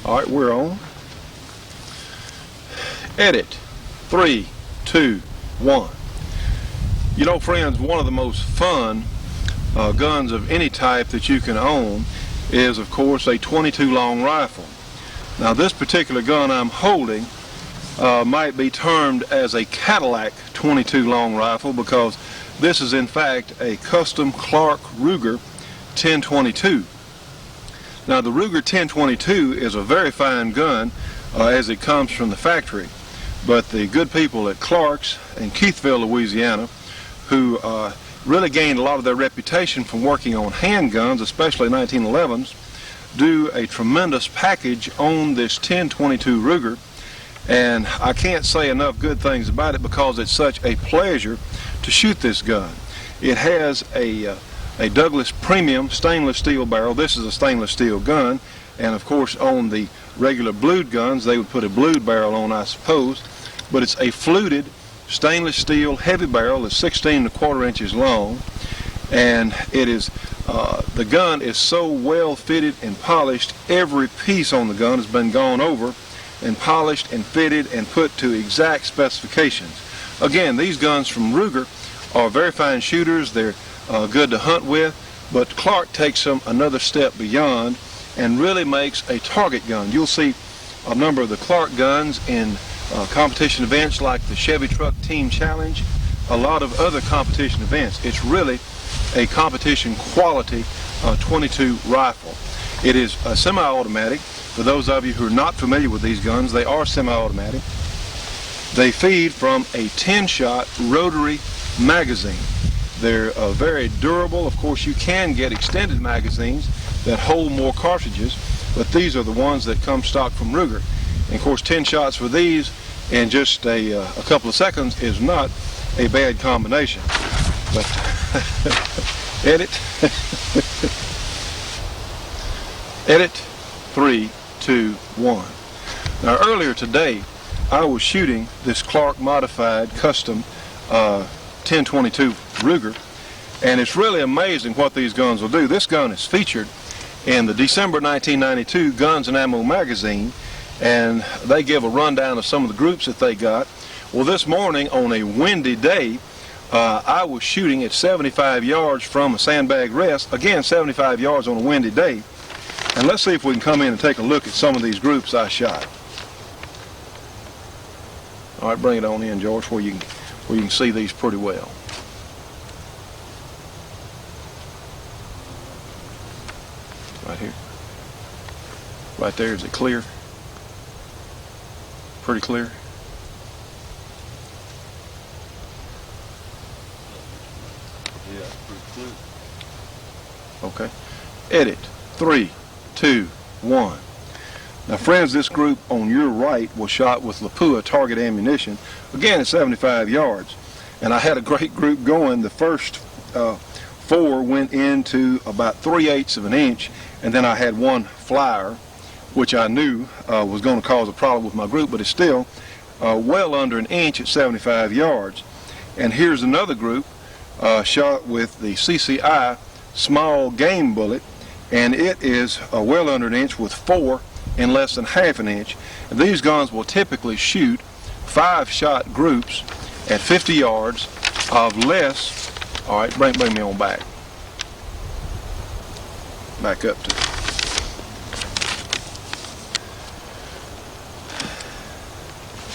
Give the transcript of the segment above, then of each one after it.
All right, we're on. Edit. 3, 2, 1. You know, friends, one of the most fun guns of any type that you can own is, of course, a .22 long rifle. Now, this particular gun I'm holding might be termed as a Cadillac .22 long rifle because this is in fact a custom Clark Ruger 1022. Now, the Ruger 1022 is a very fine gun as it comes from the factory, but the good people at Clark's in Keithville, Louisiana, who really gained a lot of their reputation from working on handguns, especially 1911s, do a tremendous package on this 1022 Ruger, and I can't say enough good things about it because it's such a pleasure to shoot this gun. It has a Douglas Premium stainless steel barrel. This is a stainless steel gun, and of course on the regular blued guns they would put a blued barrel on, I suppose, but it's a fluted stainless steel heavy barrel. It's 16¼ inches long, and it is the gun is so well fitted and polished. Every piece on the gun has been gone over and polished and fitted and put to exact specifications. Again, these guns from Ruger are very fine shooters. They're good to hunt with, but Clark takes them another step beyond and really makes a target gun. You'll see a number of the Clark guns in competition events like the Chevy Truck Team Challenge, a lot of other competition events. It's really a competition quality .22 rifle. It is a semi-automatic. For those of you who are not familiar with these guns, they are semi-automatic. They feed from a 10-shot rotary magazine. They're very durable. Of course, you can get extended magazines that hold more cartridges, but these are the ones that come stock from Ruger. And of course, 10 shots for these in just a couple of seconds is not a bad combination. But edit. Edit. 3, 2, 1. Now, earlier today, I was shooting this Clark modified custom 1022 Ruger, and it's really amazing what these guns will do. This gun is featured in the December 1992 Guns and Ammo magazine, and they give a rundown of some of the groups that they got. Well, this morning on a windy day, I was shooting at 75 yards from a sandbag rest. Again, 75 yards on a windy day. And let's see if we can come in and take a look at some of these groups I shot. All right, bring it on in, George, where you can see these pretty well. Right here. Right there, is it clear? Pretty clear? Yeah, pretty clear. Okay. Edit. 3, 2, 1. Now, friends, this group on your right was shot with Lapua target ammunition, again at 75 yards. And I had a great group going. The first 4 went into about 3/8 of an inch, and then I had one flyer, which I knew was going to cause a problem with my group, but it's still well under an inch at 75 yards. And here's another group shot with the CCI small game bullet, and it is well under an inch with 4 in less than ½ an inch. And these guns will typically shoot 5-shot groups at 50 yards of less. All right, bring me on back. Back up to.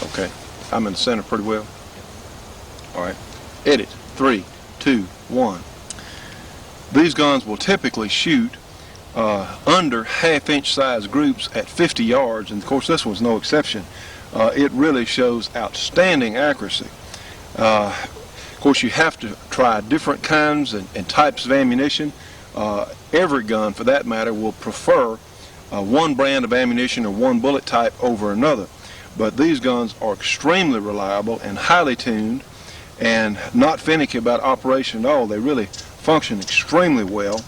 Okay, I'm in the center pretty well. All right, edit. 3, 2, 1. These guns will typically shoot under ½ inch size groups at 50 yards, and of course this one's no exception. It really shows outstanding accuracy. Of course, you have to try different kinds and types of ammunition. Every gun, for that matter, will prefer one brand of ammunition or one bullet type over another. But these guns are extremely reliable and highly tuned and not finicky about operation at all. They really function extremely well.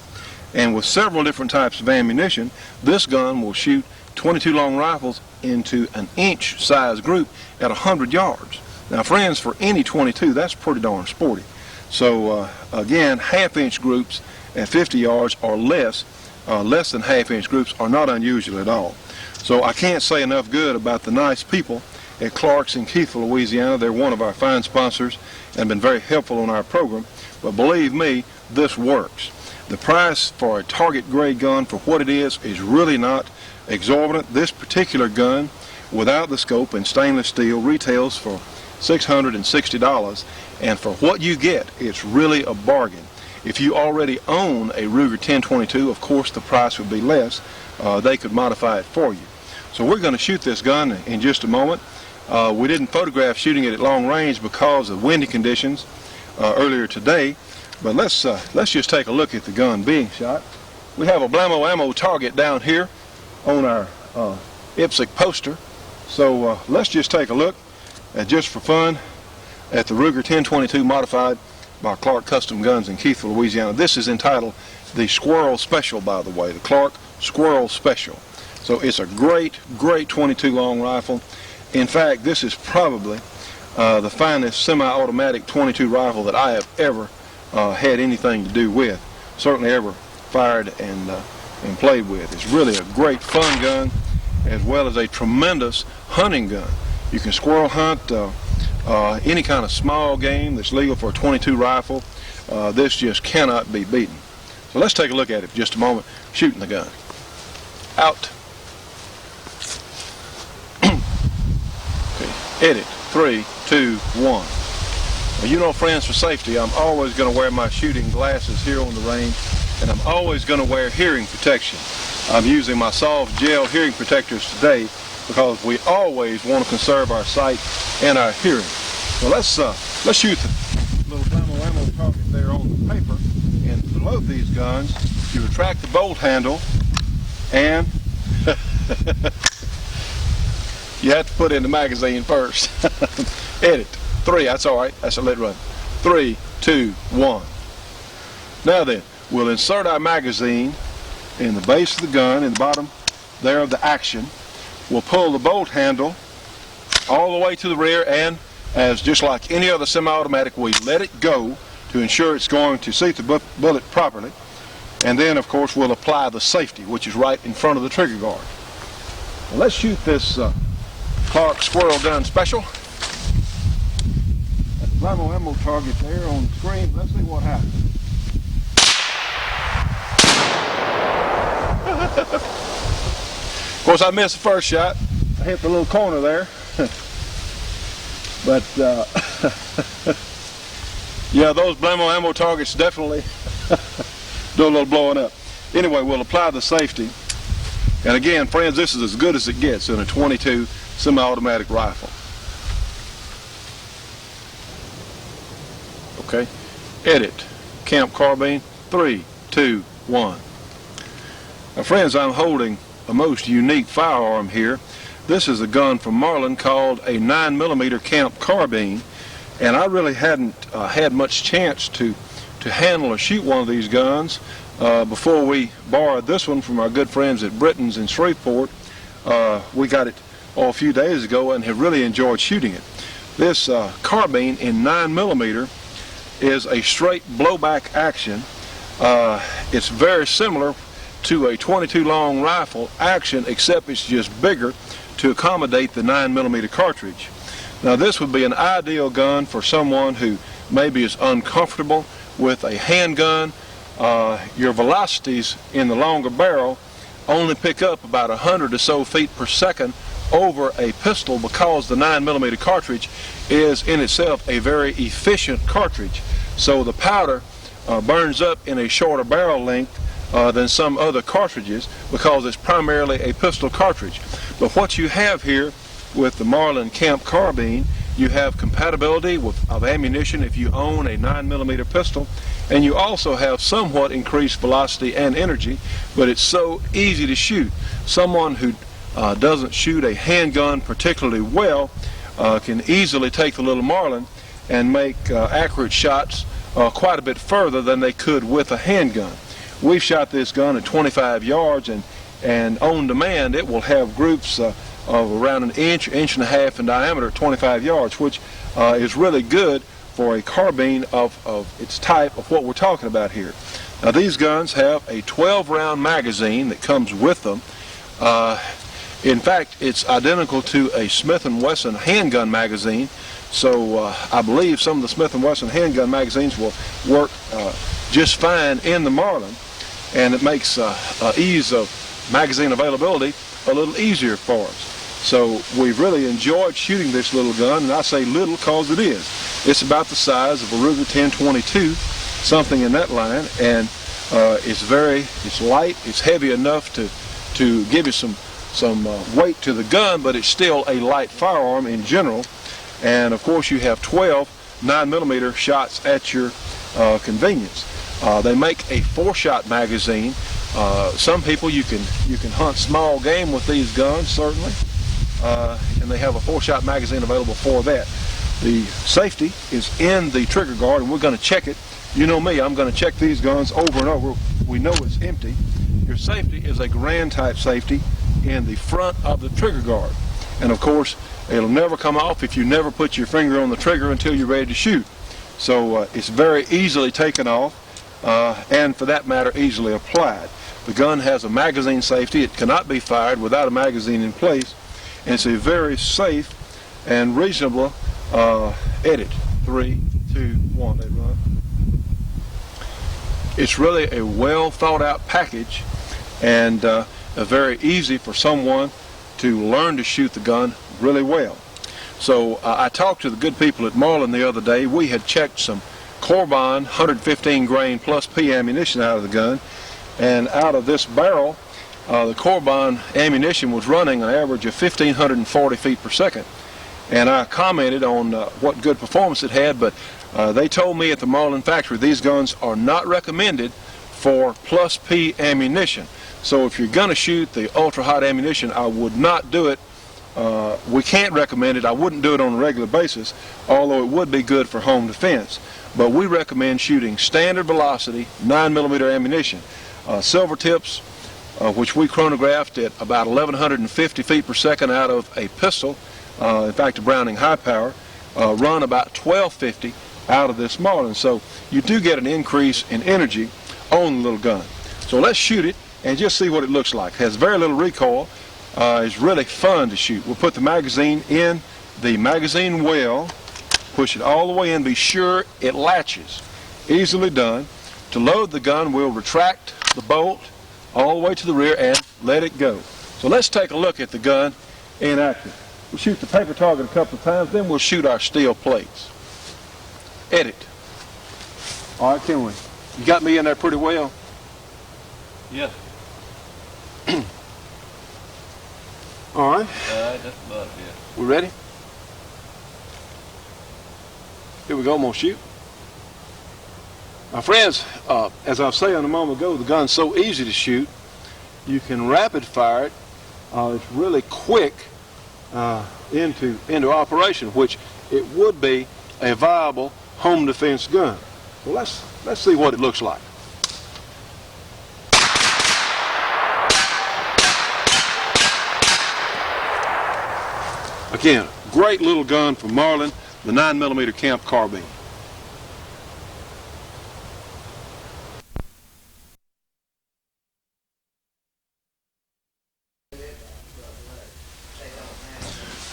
And with several different types of ammunition, this gun will shoot .22 long rifles into an inch size group at 100 yards. Now, friends, for any .22, that's pretty darn sporty. So again, ½ inch groups at 50 yards or less than ½ inch groups are not unusual at all. So I can't say enough good about the nice people at Clark's in Keithville, Louisiana. They're one of our fine sponsors and been very helpful on our program. But believe me, this works. The price for a target grade gun for what it is really not exorbitant. This particular gun, without the scope and stainless steel, retails for $660, and for what you get, it's really a bargain. If you already own a Ruger 1022, of course the price would be less. They could modify it for you. So we're going to shoot this gun in just a moment. We didn't photograph shooting it at long range because of windy conditions earlier today, but let's just take a look at the gun being shot. We have a Blammo ammo target down here on our IPSC poster, so let's just take a look, just for fun, at the Ruger 1022 modified by Clark Custom Guns in Keithville, Louisiana. This is entitled the Squirrel Special, by the way, the Clark Squirrel Special. So it's a great 22 long rifle. In fact, this is probably the finest semi-automatic 22 rifle that I have ever had anything to do with, certainly ever fired and played with. It's really a great fun gun, as well as a tremendous hunting gun. You can squirrel hunt any kind of small game that's legal for a 22 rifle. This just cannot be beaten. So let's take a look at it for just a moment, shooting the gun. Out. Okay. Edit. 3, 2, 1. Well, you know, friends, for safety, I'm always going to wear my shooting glasses here on the range, and I'm always going to wear hearing protection. I'm using my soft gel hearing protectors today because we always want to conserve our sight and our hearing. So let's shoot the little Blammo ammo target there on the paper. And to load these guns, you retract the bolt handle, and you have to put in the magazine first. Edit. 3. That's all right. That's a let run. 3, 2, 1. Now then, we'll insert our magazine in the base of the gun, in the bottom there of the action. We'll pull the bolt handle all the way to the rear, and as just like any other semi-automatic, we let it go to ensure it's going to seat the bullet properly. And then, of course, we'll apply the safety, which is right in front of the trigger guard. Well, let's shoot this Clark Squirrel Gun Special. That Blammo ammo target there on the screen. Let's see what happens. Of course, I missed the first shot. I hit the little corner there. But yeah, those Blammo ammo targets definitely do a little blowing up. Anyway, we'll apply the safety. And again, friends, this is as good as it gets in a 22 semi-automatic rifle. Okay. Edit. Camp carbine. 3, 2, 1. Now, friends, I'm holding a most unique firearm here. This is a gun from Marlin called a 9mm camp carbine, and I really hadn't had much chance to handle or shoot one of these guns before we borrowed this one from our good friends at Britton's in Shreveport. We got it a few days ago and have really enjoyed shooting it. This carbine in 9mm is a straight blowback action. It's very similar to a 22 long rifle action, except it's just bigger to accommodate the 9mm cartridge. Now, this would be an ideal gun for someone who maybe is uncomfortable with a handgun. Your velocities in the longer barrel only pick up about 100 or so feet per second over a pistol, because the 9mm cartridge is in itself a very efficient cartridge. So the powder burns up in a shorter barrel length than some other cartridges, because it's primarily a pistol cartridge. But what you have here with the Marlin Camp carbine, you have compatibility of ammunition if you own a 9mm pistol, and you also have somewhat increased velocity and energy, but it's so easy to shoot. Someone who doesn't shoot a handgun particularly well can easily take the little Marlin and make accurate shots quite a bit further than they could with a handgun. We've shot this gun at 25 yards, and on demand it will have groups of around an inch and a half in diameter at 25 yards, which is really good for a carbine of its type of what we're talking about here. Now, these guns have a 12-round magazine that comes with them. In fact, it's identical to a Smith & Wesson handgun magazine. So I believe some of the Smith & Wesson handgun magazines will work just fine in the Marlin, and it makes ease of magazine availability a little easier for us. So we've really enjoyed shooting this little gun, and I say little because it is. It's about the size of a Ruger 1022, something in that line, and it's light, it's heavy enough to give you some weight to the gun, but it's still a light firearm in general. And of course you have 12 9mm shots at your convenience. They make a 4-shot magazine. Some people, you can hunt small game with these guns, certainly, and they have a 4-shot magazine available for that. The safety is in the trigger guard, and we're going to check it. You know me, I'm going to check these guns over and over. We know it's empty. Your safety is a Grand type safety in the front of the trigger guard, and of course it'll never come off if you never put your finger on the trigger until you're ready to shoot. So it's very easily taken off, and for that matter easily applied. The gun has a magazine safety. It cannot be fired without a magazine in place, and it's a very safe and reasonable edit. 3, 2, 1, let it run. It's really a well thought out package, and very easy for someone to learn to shoot the gun really well. So I talked to the good people at Marlin the other day. We had checked some Corbin 115 grain plus P ammunition out of the gun, and out of this barrel the Corbin ammunition was running an average of 1,540 feet per second. And I commented on what good performance it had, but they told me at the Marlin factory these guns are not recommended for plus P ammunition. So if you're going to shoot the ultra hot ammunition, I would not do it. We can't recommend it. I wouldn't do it on a regular basis, although it would be good for home defense. But we recommend shooting standard velocity 9mm ammunition. Silver tips, which we chronographed at about 1,150 feet per second out of a pistol, in fact a Browning high power, run about 1,250 out of this Marlin. So you do get an increase in energy on the little gun. So let's shoot it and just see what it looks like. It has very little recoil. It's really fun to shoot. We'll put the magazine in the magazine well, push it all the way in, be sure it latches. Easily done. To load the gun, we'll retract the bolt all the way to the rear and let it go. So let's take a look at the gun in action. We'll shoot the paper target a couple of times, then we'll shoot our steel plates. Edit. All right, can we? You got me in there pretty well? Yeah. All right. That's about it. We ready? Here we go, I'm gonna shoot. Now friends, as I was saying a moment ago, the gun's so easy to shoot. You can rapid fire it. It's really quick into operation, which it would be a viable home defense gun. Well, let's see what it looks like. Again, great little gun from Marlin, the 9mm Camp carbine.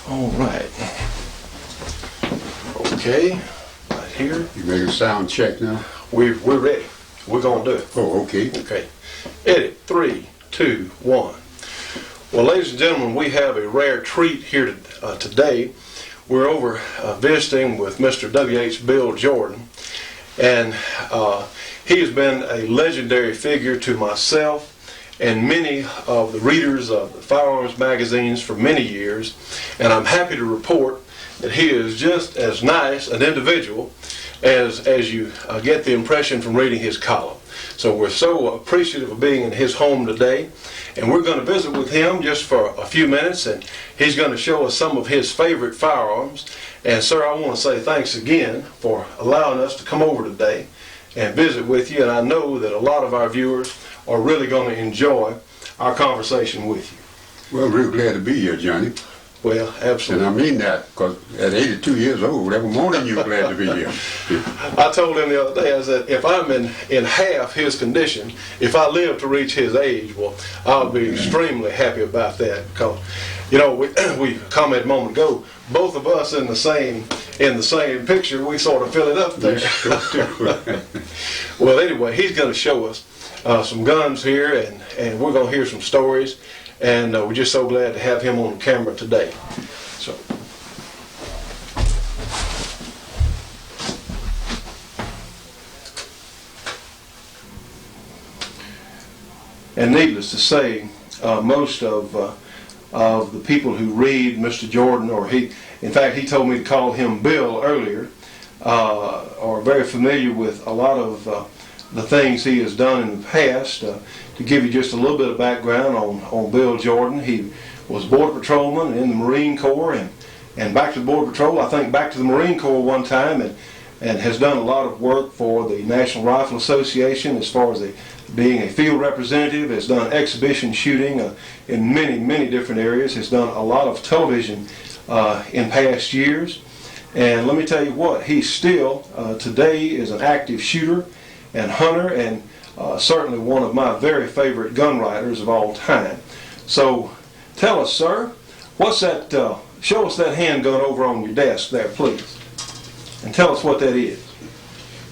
All right. Okay, right here. You make a sound check now? We're ready. We're gonna do it. Oh, okay. Okay. Edit. 3, 2, 1. Well, ladies and gentlemen, we have a rare treat here today. We're over visiting with Mr. W.H. Bill Jordan, and he has been a legendary figure to myself and many of the readers of the firearms magazines for many years, and I'm happy to report that he is just as nice an individual as you get the impression from reading his column. So we're so appreciative of being in his home today, and we're going to visit with him just for a few minutes, and he's going to show us some of his favorite firearms. And sir, I want to say thanks again for allowing us to come over today and visit with you, and I know that a lot of our viewers are really going to enjoy our conversation with you. Well, I'm real glad to be here, Johnny. Well, And absolutely. I mean that, because at 82 years old, every morning you're glad to be here. I told him the other day, I said, if I'm in half his condition, if I live to reach his age, well, I'll be extremely happy about that. Because, you know, we commented a moment ago, both of us in the same picture, we sort of fill it up there. Well, anyway, he's going to show us some guns here, and we're going to hear some stories, and we're just so glad to have him on camera today. So. And needless to say, most of the people who read Mr. Jordan, or in fact, he told me to call him Bill earlier, are very familiar with a lot of the things he has done in the past. To give you just a little bit of background on Bill Jordan, he was Border Patrolman in the Marine Corps, and back to the Border Patrol, I think back to the Marine Corps one time, and has done a lot of work for the National Rifle Association as far as being a field representative, has done exhibition shooting in many, many different areas, has done a lot of television in past years. And let me tell you what, he still today is an active shooter and hunter, and certainly one of my very favorite gun writers of all time. So tell us, sir, what's that, show us that handgun over on your desk there, please, and tell us what that is.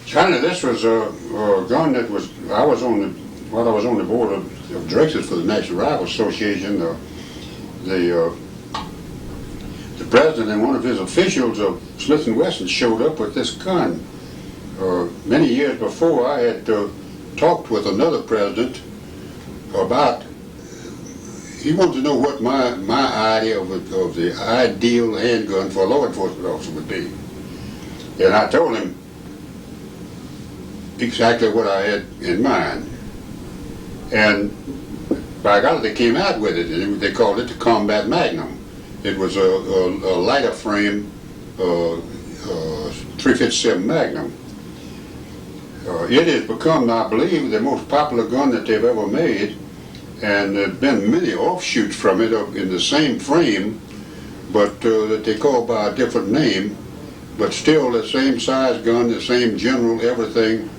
China, this was a gun that was, while I was on the board of directors for the National Rifle Association, the president and one of his officials of Smith & Wesson showed up with this gun. Many years before, I had talked with another president about, he wanted to know what my idea of the ideal handgun for a law enforcement officer would be. And I told him exactly what I had in mind. And by God, they came out with it, and they called it the Combat Magnum. It was a lighter frame 357 Magnum. It has become, I believe, the most popular gun that they've ever made, and there have been many offshoots from it in the same frame, but that they call by a different name, but still the same size gun, the same general everything,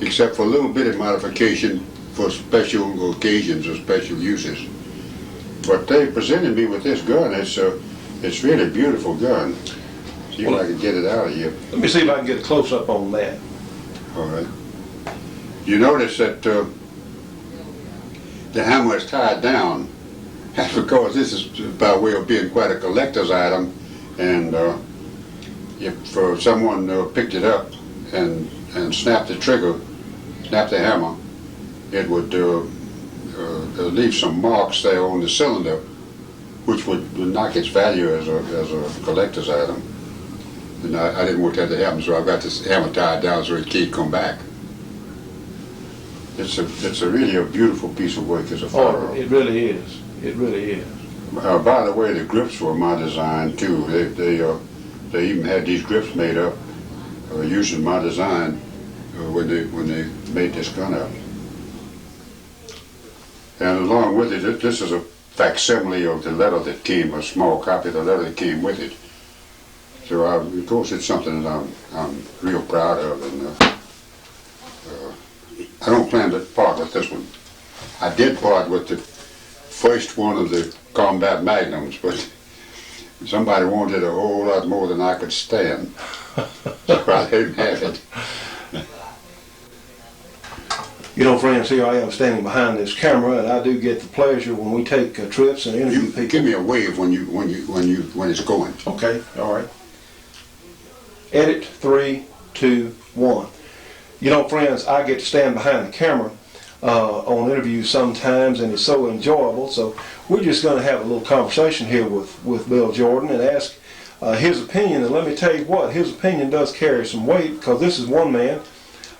except for a little bit of modification for special occasions or special uses. But they presented me with this gun. It's really a beautiful gun. See if I can get it out of here. Let me see if I can get a close-up on that. All right. You notice that the hammer is tied down. That's because this is by way of being quite a collector's item, and if someone picked it up and snapped the trigger, snapped the hammer, it would leave some marks there on the cylinder, which would knock its value as a collector's item. And I didn't want that to happen, so I've got this hammer tied down so it can't come back. It's really a beautiful piece of work as a firearm. Oh, it really is. It really is. By the way, the grips were my design too. They even had these grips made up using my design when they made this gun up. And along with it, this is a facsimile of the letter that came, a small copy of the letter that came with it. So of course it's something that I'm real proud of, and I don't plan to part with this one. I did part with the first one of the Combat Magnums, but somebody wanted a whole lot more than I could stand, so I didn't have it. You know, friends, here I am standing behind this camera, and I do get the pleasure when we take trips and interview people. Give me a wave when it's going. Okay, all right. Edit 3, 2, 1. You know, friends, I get to stand behind the camera on interviews sometimes, and it's so enjoyable. So we're just going to have a little conversation here with Bill Jordan and ask his opinion. And let me tell you what, his opinion does carry some weight, because this is one man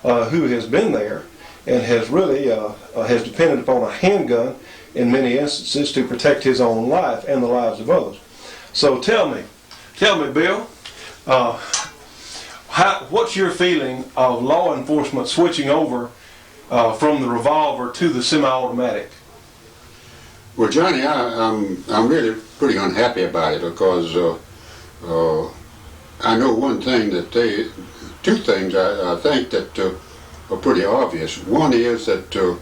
who has been there and has really has depended upon a handgun in many instances to protect his own life and the lives of others. So tell me, Bill, what's your feeling of law enforcement switching over from the revolver to the semi-automatic? Well, Johnny, I'm really pretty unhappy about it because I know one thing that two things I think that are pretty obvious. One is that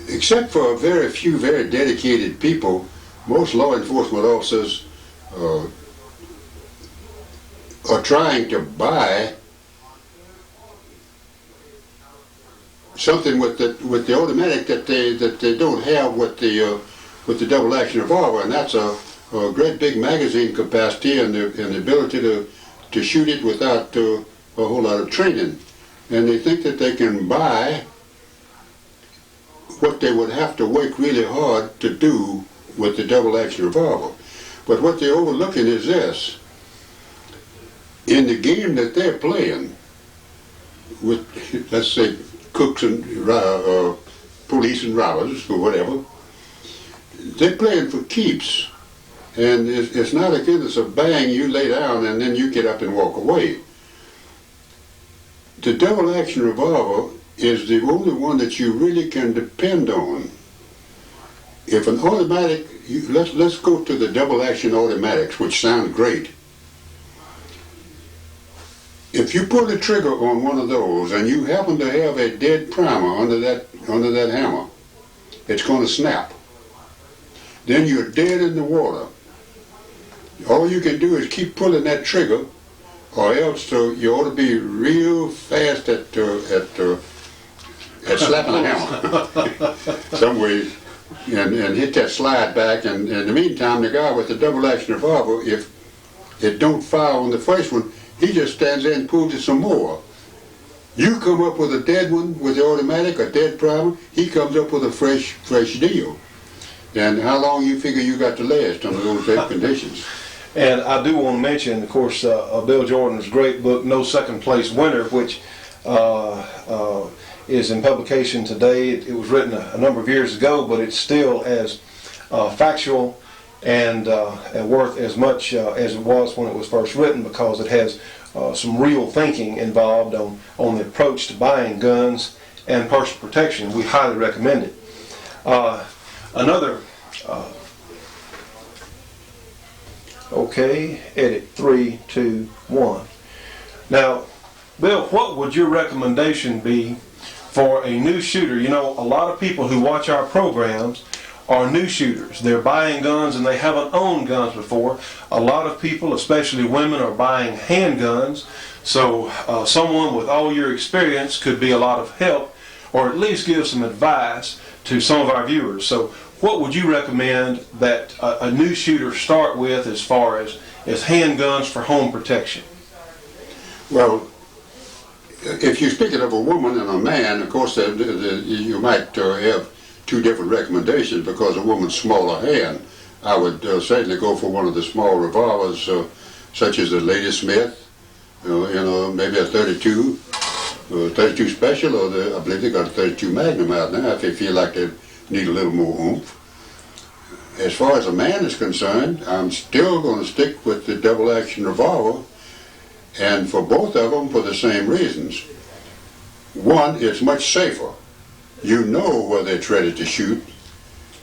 except for a very few very dedicated people, most law enforcement officers are trying to buy something with the automatic that they don't have with the double action revolver, and that's a great big magazine capacity and the ability to shoot it without a whole lot of training. And they think that they can buy what they would have to work really hard to do with the double action revolver. But what they're overlooking is this: in the game that they're playing with, let's say, cooks and police and robbers or whatever, they're playing for keeps. And it's not again, it's a bang, you lay down and then you get up and walk away. The double action revolver is the only one that you really can depend on. If an automatic, let's go to the double action automatics, which sound great. If you pull the trigger on one of those and you happen to have a dead primer under that hammer, it's going to snap. Then you're dead in the water. All you can do is keep pulling that trigger, or else you ought to be real fast at slapping the hammer some way, and hit that slide back. And in the meantime, the guy with the double action revolver, if it don't fire on the first one, he just stands there and pulls it some more. You come up with a dead one with the automatic, a dead primer, he comes up with a fresh deal. And how long you figure you got to last under those type conditions? And I do want to mention, of course, Bill Jordan's great book, No Second Place Winner, which is in publication today. It was written a number of years ago, but it's still as factual and worth as much as it was when it was first written, because it has some real thinking involved on the approach to buying guns and personal protection. We highly recommend it. Okay, edit 3, 2, 1. Now, Bill, what would your recommendation be for a new shooter? You know, a lot of people who watch our programs are new shooters. They're buying guns and they haven't owned guns before. A lot of people, especially women, are buying handguns. So someone with all your experience could be a lot of help, or at least give some advice to some of our viewers. So what would you recommend that a new shooter start with as far as handguns for home protection? Well, if you're speaking of a woman and a man, of course, you might have two different recommendations, because a woman's smaller hand. I would certainly go for one of the small revolvers, such as the Lady Smith, maybe a 32 Special, or I believe they got a 32 Magnum out now if they feel like they need a little more oomph. As far as a man is concerned, I'm still going to stick with the double action revolver, and for both of them for the same reasons. One, it's much safer. You know whether it's ready to shoot,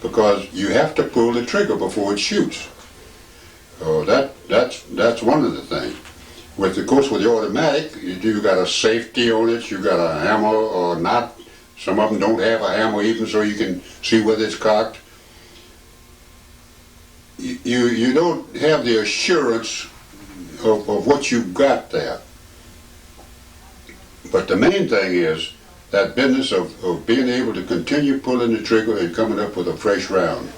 because you have to pull the trigger before it shoots. So that's one of the things. Of course, with the automatic, you got a safety on it. You got a hammer or not. Some of them don't have a hammer even, so you can see whether it's cocked. You don't have the assurance of what you've got there. But the main thing is that business of being able to continue pulling the trigger and coming up with a fresh round.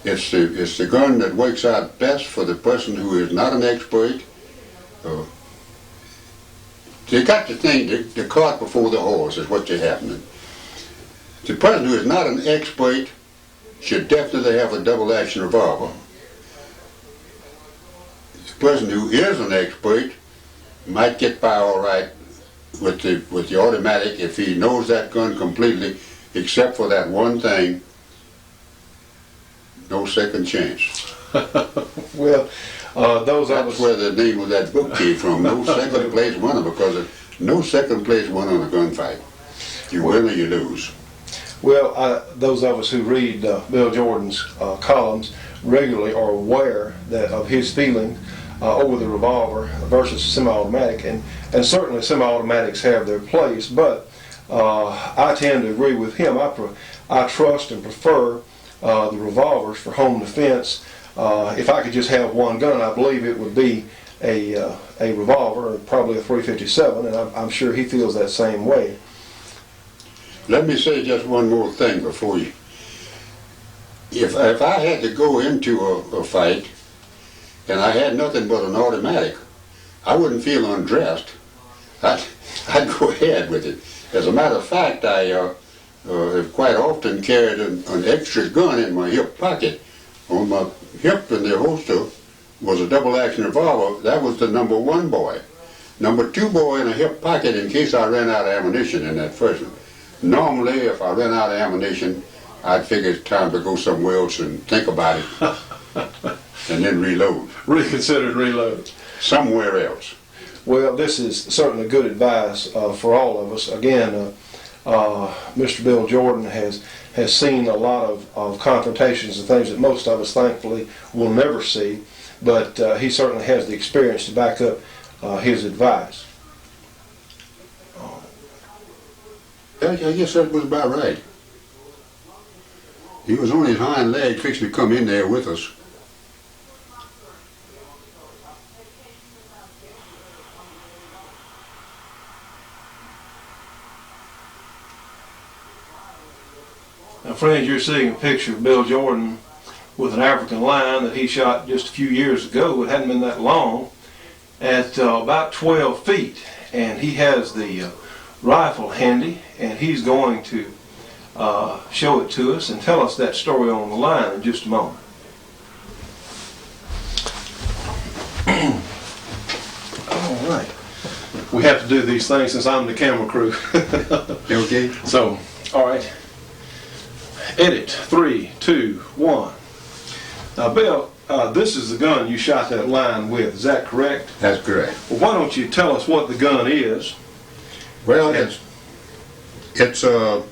It's the gun that works out best for the person who is not an expert. They got the cart before the horse is what's happening. The person who is not an expert should definitely have a double action revolver. The person who is an expert might get by all right with the automatic if he knows that gun completely, except for that one thing: no second chance. Well, that's where the name of that book came from. No second place winner, because no second place winner in a gunfight. You win or you lose. Well, those of us who read Bill Jordan's columns regularly are aware of his feelings over the revolver versus semi-automatic, and certainly semi-automatics have their place, but I tend to agree with him. I trust and prefer the revolvers for home defense. If I could just have one gun, I believe it would be a revolver, probably a .357, and I'm sure he feels that same way. Let me say just one more thing before you. If I had to go into a fight and I had nothing but an automatic, I wouldn't feel undressed. I'd go ahead with it. As a matter of fact, I have quite often carried an extra gun in my hip pocket. On my hip in the holster was a double-action revolver. That was the number 1 boy. Number 2 boy in a hip pocket in case I ran out of ammunition in that first one. Normally, if I ran out of ammunition, I'd figure it's time to go somewhere else and think about it, and then reload. Reconsider and reload. Somewhere else. Well, this is certainly good advice for all of us. Again, Mr. Bill Jordan has seen a lot of confrontations and things that most of us, thankfully, will never see, but he certainly has the experience to back up his advice. I guess that was about right. He was on his hind leg fixing to come in there with us. Now, friends, you're seeing a picture of Bill Jordan with an African lion that he shot just a few years ago. It hadn't been that long, at about 12 feet. And he has the rifle handy, and he's going to show it to us and tell us that story on the line in just a moment. All right. We have to do these things since I'm the camera crew. Okay. So, all right. Edit. 3, 2, 1. Now, Bill, this is the gun you shot that line with. Is that correct? That's correct. Well, why don't you tell us what the gun is? Well, it's a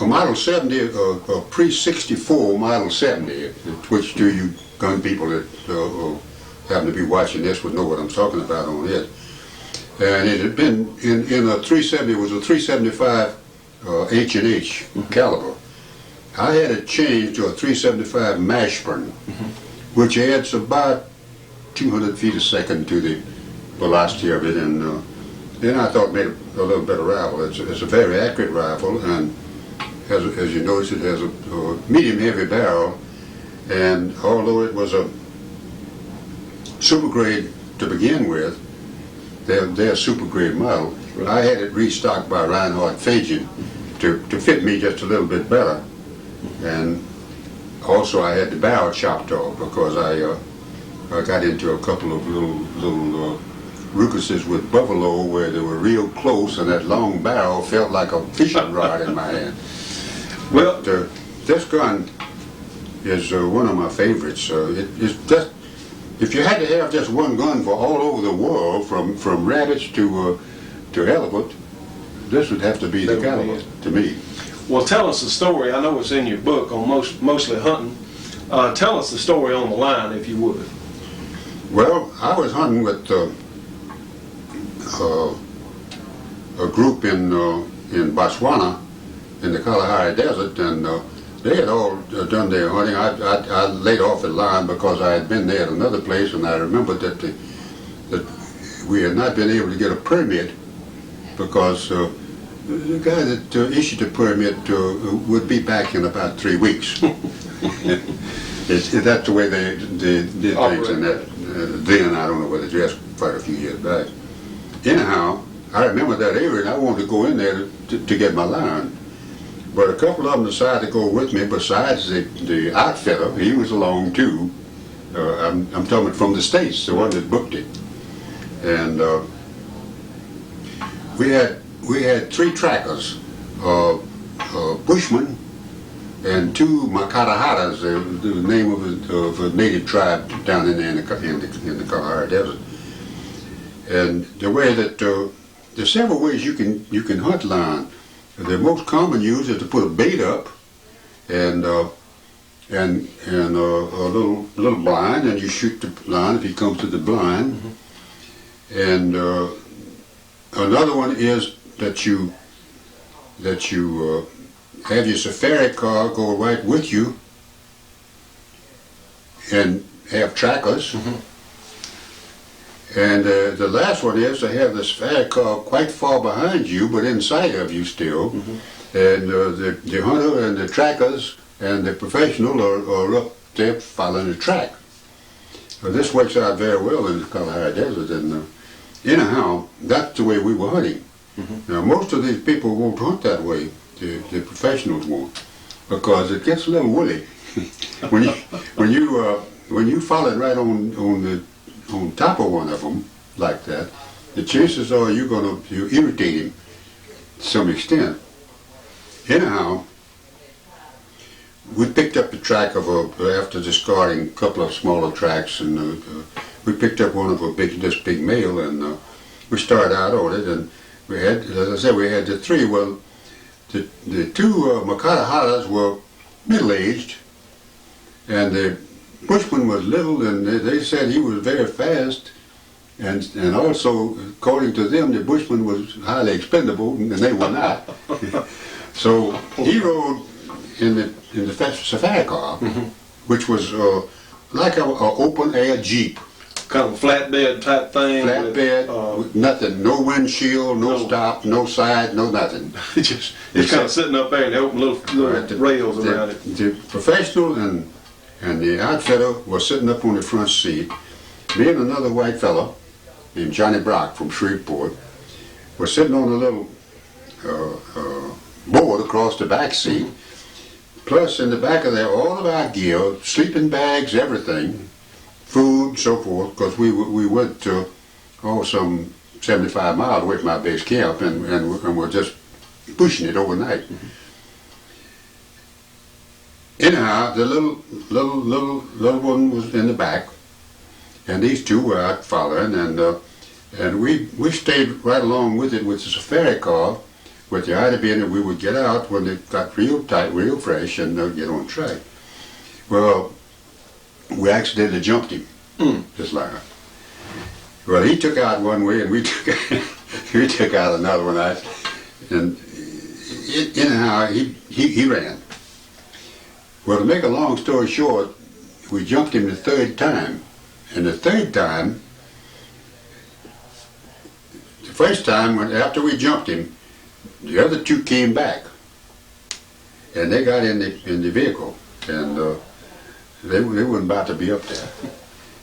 Model 70, a pre-64 Model 70, which do you gun people that happen to be watching this would know what I'm talking about on it. And it had been in a 370, it was a 375 H&H caliber. I had it changed to a 375 Mashburn, which adds about 200 feet a second to the velocity of it, and then I thought it made a little better rifle. It's a very accurate rifle, and as you notice, it has a medium heavy barrel, and although it was a super grade to begin with, they're super grade model, I had it restocked by Reinhard Fagin to fit me just a little bit better. And also I had the barrel chopped off because I got into a couple of little rucuses with buffalo where they were real close, and that long barrel felt like a fishing rod in my hand. Well, this gun is one of my favorites. It's just, if you had to have just one gun for all over the world, from rabbits to elephant, this would have to be the caliber to me. Well, tell us the story. I know it's in your book on mostly hunting. Tell us the story on the line, if you would. Well, I was hunting with a group in Botswana, in the Kalahari Desert, and they had all done their hunting. I laid off the line because I had been there at another place, and I remembered that we had not been able to get a permit because the guy that issued the permit would be back in about 3 weeks. That's the way they did things, and then I don't know whether just quite a few years back. Anyhow, I remember that area, and I wanted to go in there to get my line. But a couple of them decided to go with me. Besides the outfitter, he was along too. I'm talking from the States, the one that booked it. And we had 3 trackers, Bushman and 2 Makatahatas, the name of a native tribe down in there in the Kalahari Desert. And the way that there's several ways you can hunt line. the most common use is to put a bait up and a little blind, and you shoot the line if he comes to the blind. And another one is that you have your safari car go right with you and have trackers. And the last one is to have the safari car quite far behind you, but inside of you still. And the hunter and the trackers and the professional are up there following the track. This works out very well in the Kalahari Desert, and anyhow, that's the way we were hunting. Now, most of these people won't hunt that way. The professionals won't, because it gets a little woolly. when you follow it right on top of one of them like that, the chances are you irritate him to some extent. Anyhow, we picked up the track of after discarding a couple of smaller tracks, and we picked up one of this big male, and we started out on it, and we had, as I said, we had the three. Well, the two Makata Halas were middle-aged, and the Bushman was little, and they said he was very fast, and also, according to them, the Bushman was highly expendable, and they were not. So he rode in the safari car, which was like an open-air Jeep. Kind of a flatbed type thing. Flatbed, with nothing, no windshield, no stop, no side, no nothing. Just kind of sitting up there and open little rails around it. The professional and the outfitter were sitting up on the front seat. Me and another white fellow named Johnny Brock from Shreveport were sitting on a little board across the back seat. Plus, in the back of there, all of our gear, sleeping bags, everything, food, so forth, because we went to, some 75 miles away from our base camp, and we're just pushing it overnight. Anyhow, the little one was in the back, and these two were out following, and we stayed right along with it with the safari car, with the idea being that we would get out when it got real tight, real fresh, and get on track. Well, we accidentally jumped him, this line. Well, he took out one way, and we took out another one. And anyhow, he ran. Well, to make a long story short, we jumped him the third time. And the third time, the first time, after we jumped him, the other two came back, and they got in the vehicle, and they weren't about to be up there.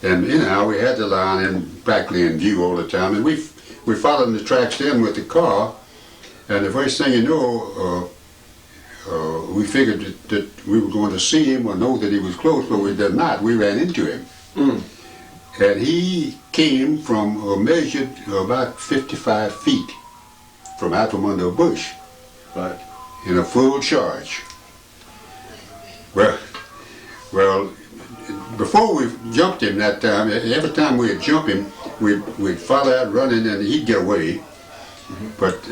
And anyhow, we had the line practically in view all the time, and we followed the tracks in with the car, and the first thing you know, we figured that we were going to see him or know that he was close, but we did not. We ran into him. And he came from measured about 55 feet from out from under a bush, right, in a full charge. Well, before we jumped him that time, every time we'd jump him, we'd follow out running, and he'd get away. But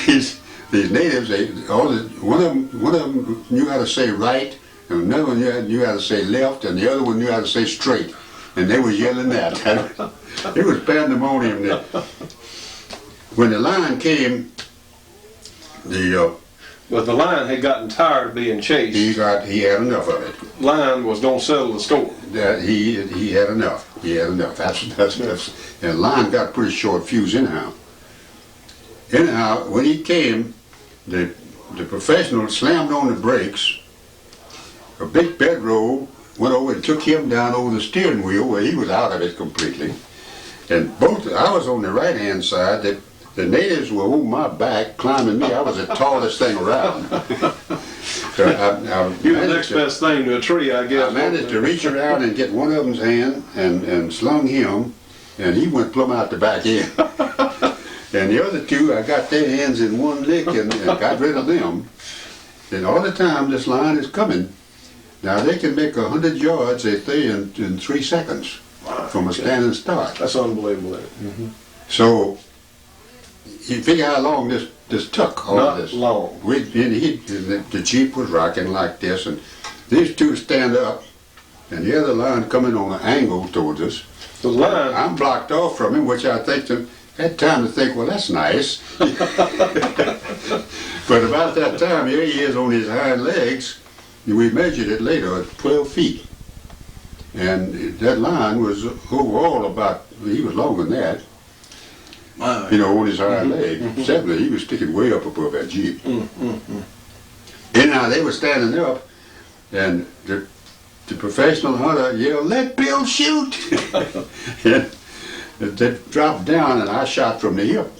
these natives, one of them knew how to say right, and another one knew how to say left, and the other one knew how to say straight, and they were yelling that. It was pandemonium there. When the lion came, but the lion had gotten tired of being chased. He had enough of it. Lion was going to settle the score. He had enough. He had enough. That's and lion got a pretty short fuse anyhow. Anyhow, when he came, the professional slammed on the brakes. A big bedroll went over and took him down over the steering wheel, where he was out of it completely. And I was on the right-hand side. The natives were on my back, climbing me. I was the tallest thing around. So you were the next best thing to a tree, I guess. I managed to reach around and get one of them's hand and slung him, and he went plumb out the back end. And the other two, I got their hands in one lick and got rid of them. And all the time, this lion is coming. Now, they can make 100 yards, they say, in 3 seconds from a standing start. That's unbelievable. So, you figure how long this just took all Not this. long. The Jeep was rocking like this, and these two stand up, and the other line coming on an angle towards us. The line. I'm blocked off from him, which I think had time to think, well, that's nice. But about that time, here he is on his hind legs. We measured it later at 12 feet. And that line was overall about, he was longer than that. My. You know, on his hind leg. Except he was sticking way up above that Jeep. Anyhow, they were standing up, and the professional hunter yelled, "Let Bill shoot!" And they dropped down, and I shot from the hip.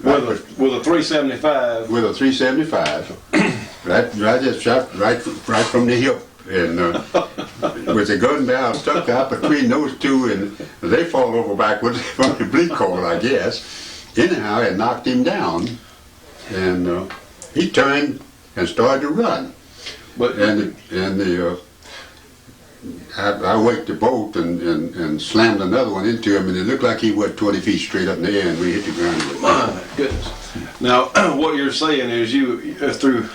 With a 375. With a 375. I just shot right from the hip. And with the gun barrel stuck out between those two, and they fall over backwards from the bleed cord, I guess. Anyhow, it knocked him down, and he turned and started to run. But I waked the bolt and slammed another one into him, and it looked like he went 20 feet straight up in the air, and we hit the ground. my goodness. Now, what you're saying is you through,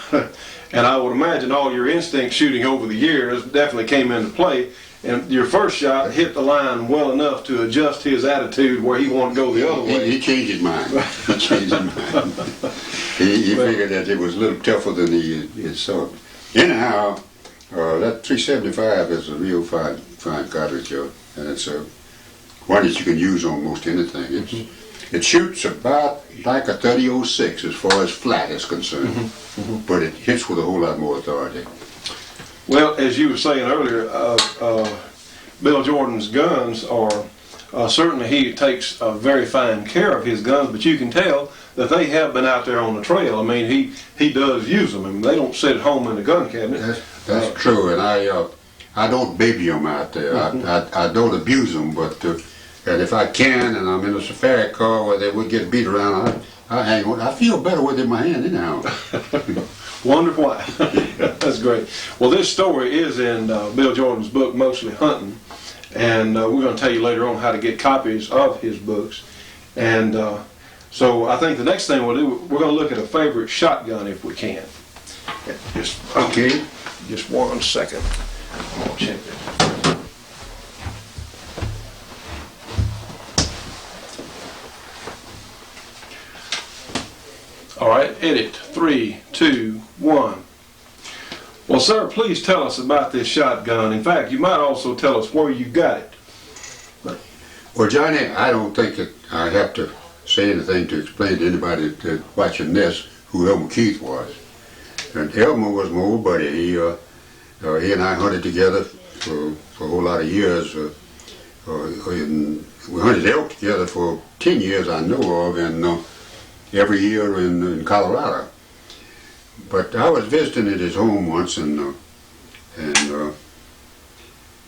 and I would imagine all your instinct shooting over the years definitely came into play. And your first shot hit the line well enough to adjust his attitude where he wanted to go the other way. He changed his mind. He changed his mind. He figured that it was a little tougher than he thought. Anyhow, that 375 is a real fine cartridge, and it's one that you can use on most anything. It shoots about like a 30-06 as far as flat is concerned, but it hits with a whole lot more authority. Well, as you were saying earlier, Bill Jordan's guns are, certainly he takes very fine care of his guns, but you can tell that they have been out there on the trail. I mean, he does use them. I mean, they don't sit at home in the gun cabinet. That's true, and I don't baby them out there. I don't abuse them, but and if I can, and I'm in a safari car where they would get beat around, I hang on. I feel better with it in my hand anyhow. Wonder why. That's great. Well, this story is in Bill Jordan's book, Mostly Hunting, and we're going to tell you later on how to get copies of his books. And so I think the next thing we'll do, we're going to look at a favorite shotgun if we can. Okay. Just 1 second. I'm going to check this. All right, edit. 3, 2, 1. Well, sir, please tell us about this shotgun. In fact, you might also tell us where you got it. Well, Johnny, I don't think that I have to say anything to explain to anybody that's watching this who Elmer Keith was. And Elmer was my old buddy. He and I hunted together for a whole lot of years. We hunted elk together for 10 years I know of, and every year in Colorado. But I was visiting at his home once, and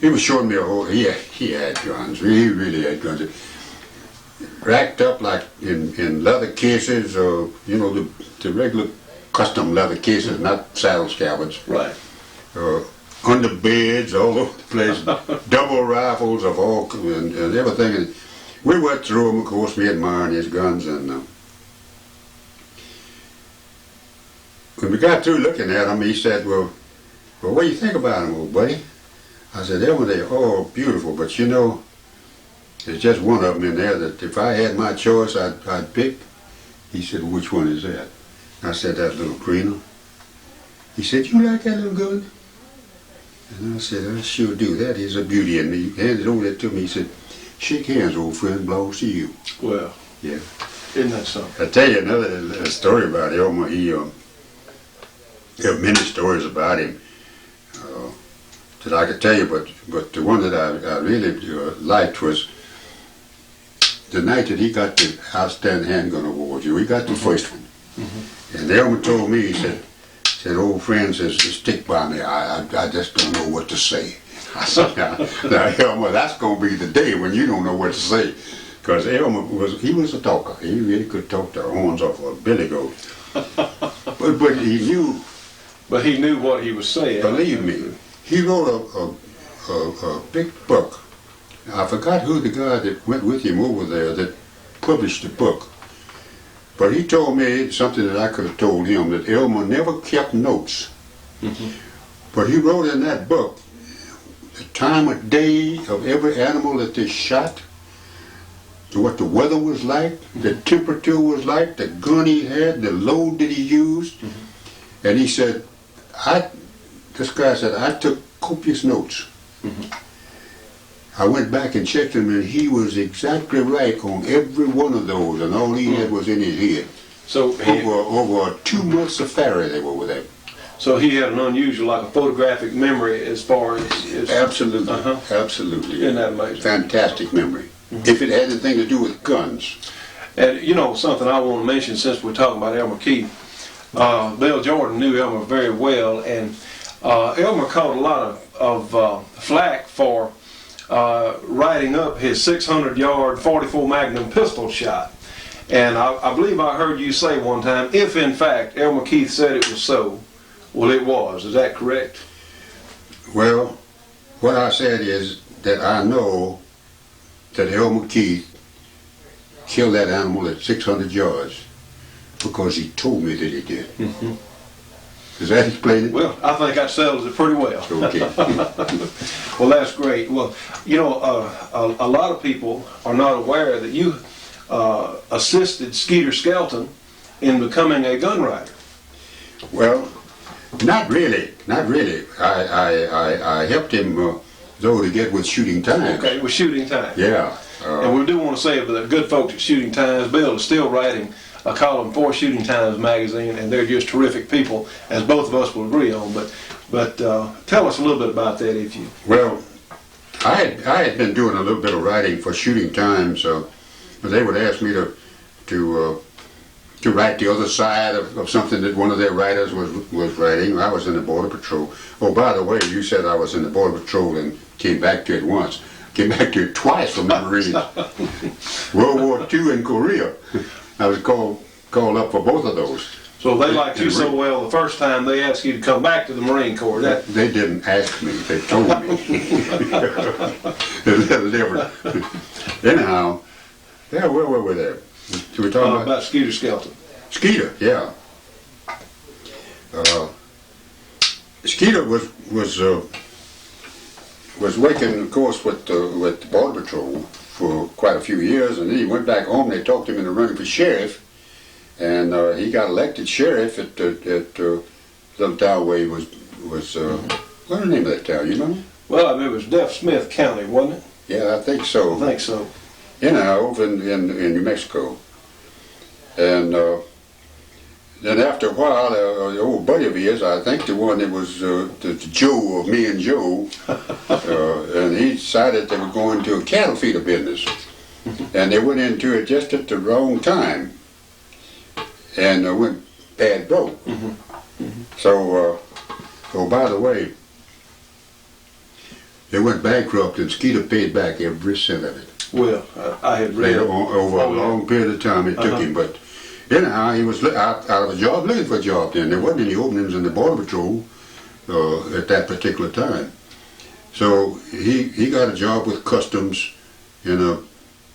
he was showing me a whole. He had guns. He really had guns, racked up like in leather cases, or the regular custom leather cases, not saddle scabbards. Right. Under beds all over the place, double rifles of all and everything. And we went through them, of course, me admiring his guns, and when we got through looking at them, he said, well, what do you think about them, old buddy? I said, they're all beautiful, but there's just one of them in there that if I had my choice, I'd pick. He said, well, which one is that? I said, that little greener. He said, you like that little gun? And I said, I sure do. That is a beauty. And he handed over that to me. He said, shake hands, old friend, belongs to you. Well, yeah. Isn't that something? I'll tell you another story about Elmer. There are many stories about him that I could tell you, but the one that I really liked was the night that he got the Outstanding Handgun Award. He got the first one. And Elmer told me, he said, old friend says, stick by me. I just don't know what to say. I said, now Elmer, that's going to be the day when you don't know what to say. Because Elmer was a talker. He really could talk the horns off a billy goat. But he knew. But he knew what he was saying. Believe me, he wrote a big book. I forgot who the guy that went with him over there that published the book. But he told me something that I could have told him, that Elmer never kept notes. But he wrote in that book the time of day of every animal that they shot, what the weather was like, the temperature was like, the gun he had, the load that he used. And he said, this guy said, I took copious notes. I went back and checked him, and he was exactly right on every one of those, and all he had was in his head. So over a 2-month safari they were with him. So he had an unusual, like a photographic memory as far as Absolutely, absolutely. Isn't that amazing? Fantastic memory. If it had anything to do with guns. And you know, something I want to mention since we're talking about Elmer Keith, Bill Jordan knew Elmer very well, and Elmer caught a lot of flack for writing up his 600-yard 44 Magnum pistol shot. And I believe I heard you say one time, if in fact Elmer Keith said it was so, well, it was. Is that correct? Well, what I said is that I know that Elmer Keith killed that animal at 600 yards because he told me that he did. Does that explain it? Well, I think that settles it pretty well. Okay. Well, that's great. Well, you know, a lot of people are not aware that you assisted Skeeter Skelton in becoming a gun writer. Well, not really. Not really. I helped him, though, to get with Shooting Times. Okay, with Shooting Times. Yeah. And we do want to say that the good folks at Shooting Times, Bill is still writing a column for Shooting Times magazine, and they're just terrific people, as both of us will agree on. But tell us a little bit about that, if you. Well, I had been doing a little bit of writing for Shooting Times. They would ask me to write the other side of something that one of their writers was writing. I was in the Border Patrol. Oh, by the way, you said I was in the Border Patrol and came back to it once. Came back to it twice from the Marines. World War II and Korea. I was called up for both of those. So they liked you so well the first time they asked you to come back to the Marine Corps. They didn't ask me, they told me. Anyhow, yeah, where were we there? Should we talk about Skeeter Skelton? Skeeter, yeah. Skeeter was working, of course, with the Border Patrol for quite a few years, and then he went back home. They talked him into running for sheriff, and he got elected sheriff at little town where he was what's the name of that town, you know? Well, I mean, it was Deaf Smith County, wasn't it? Yeah, I think so. I think so. You know, over in New Mexico. And then after a while, the old buddy of his, I think the one that was the Joe of me and Joe, and he decided they were going to a cattle feeder business. And they went into it just at the wrong time. And went bad broke. So, oh, by the way, they went bankrupt, and Skeeter paid back every cent of it. Well, I had read over a long period of time it took him, but anyhow, he was out of a job, looking for a job then. There wasn't any openings in the Border Patrol at that particular time. So he got a job with Customs in a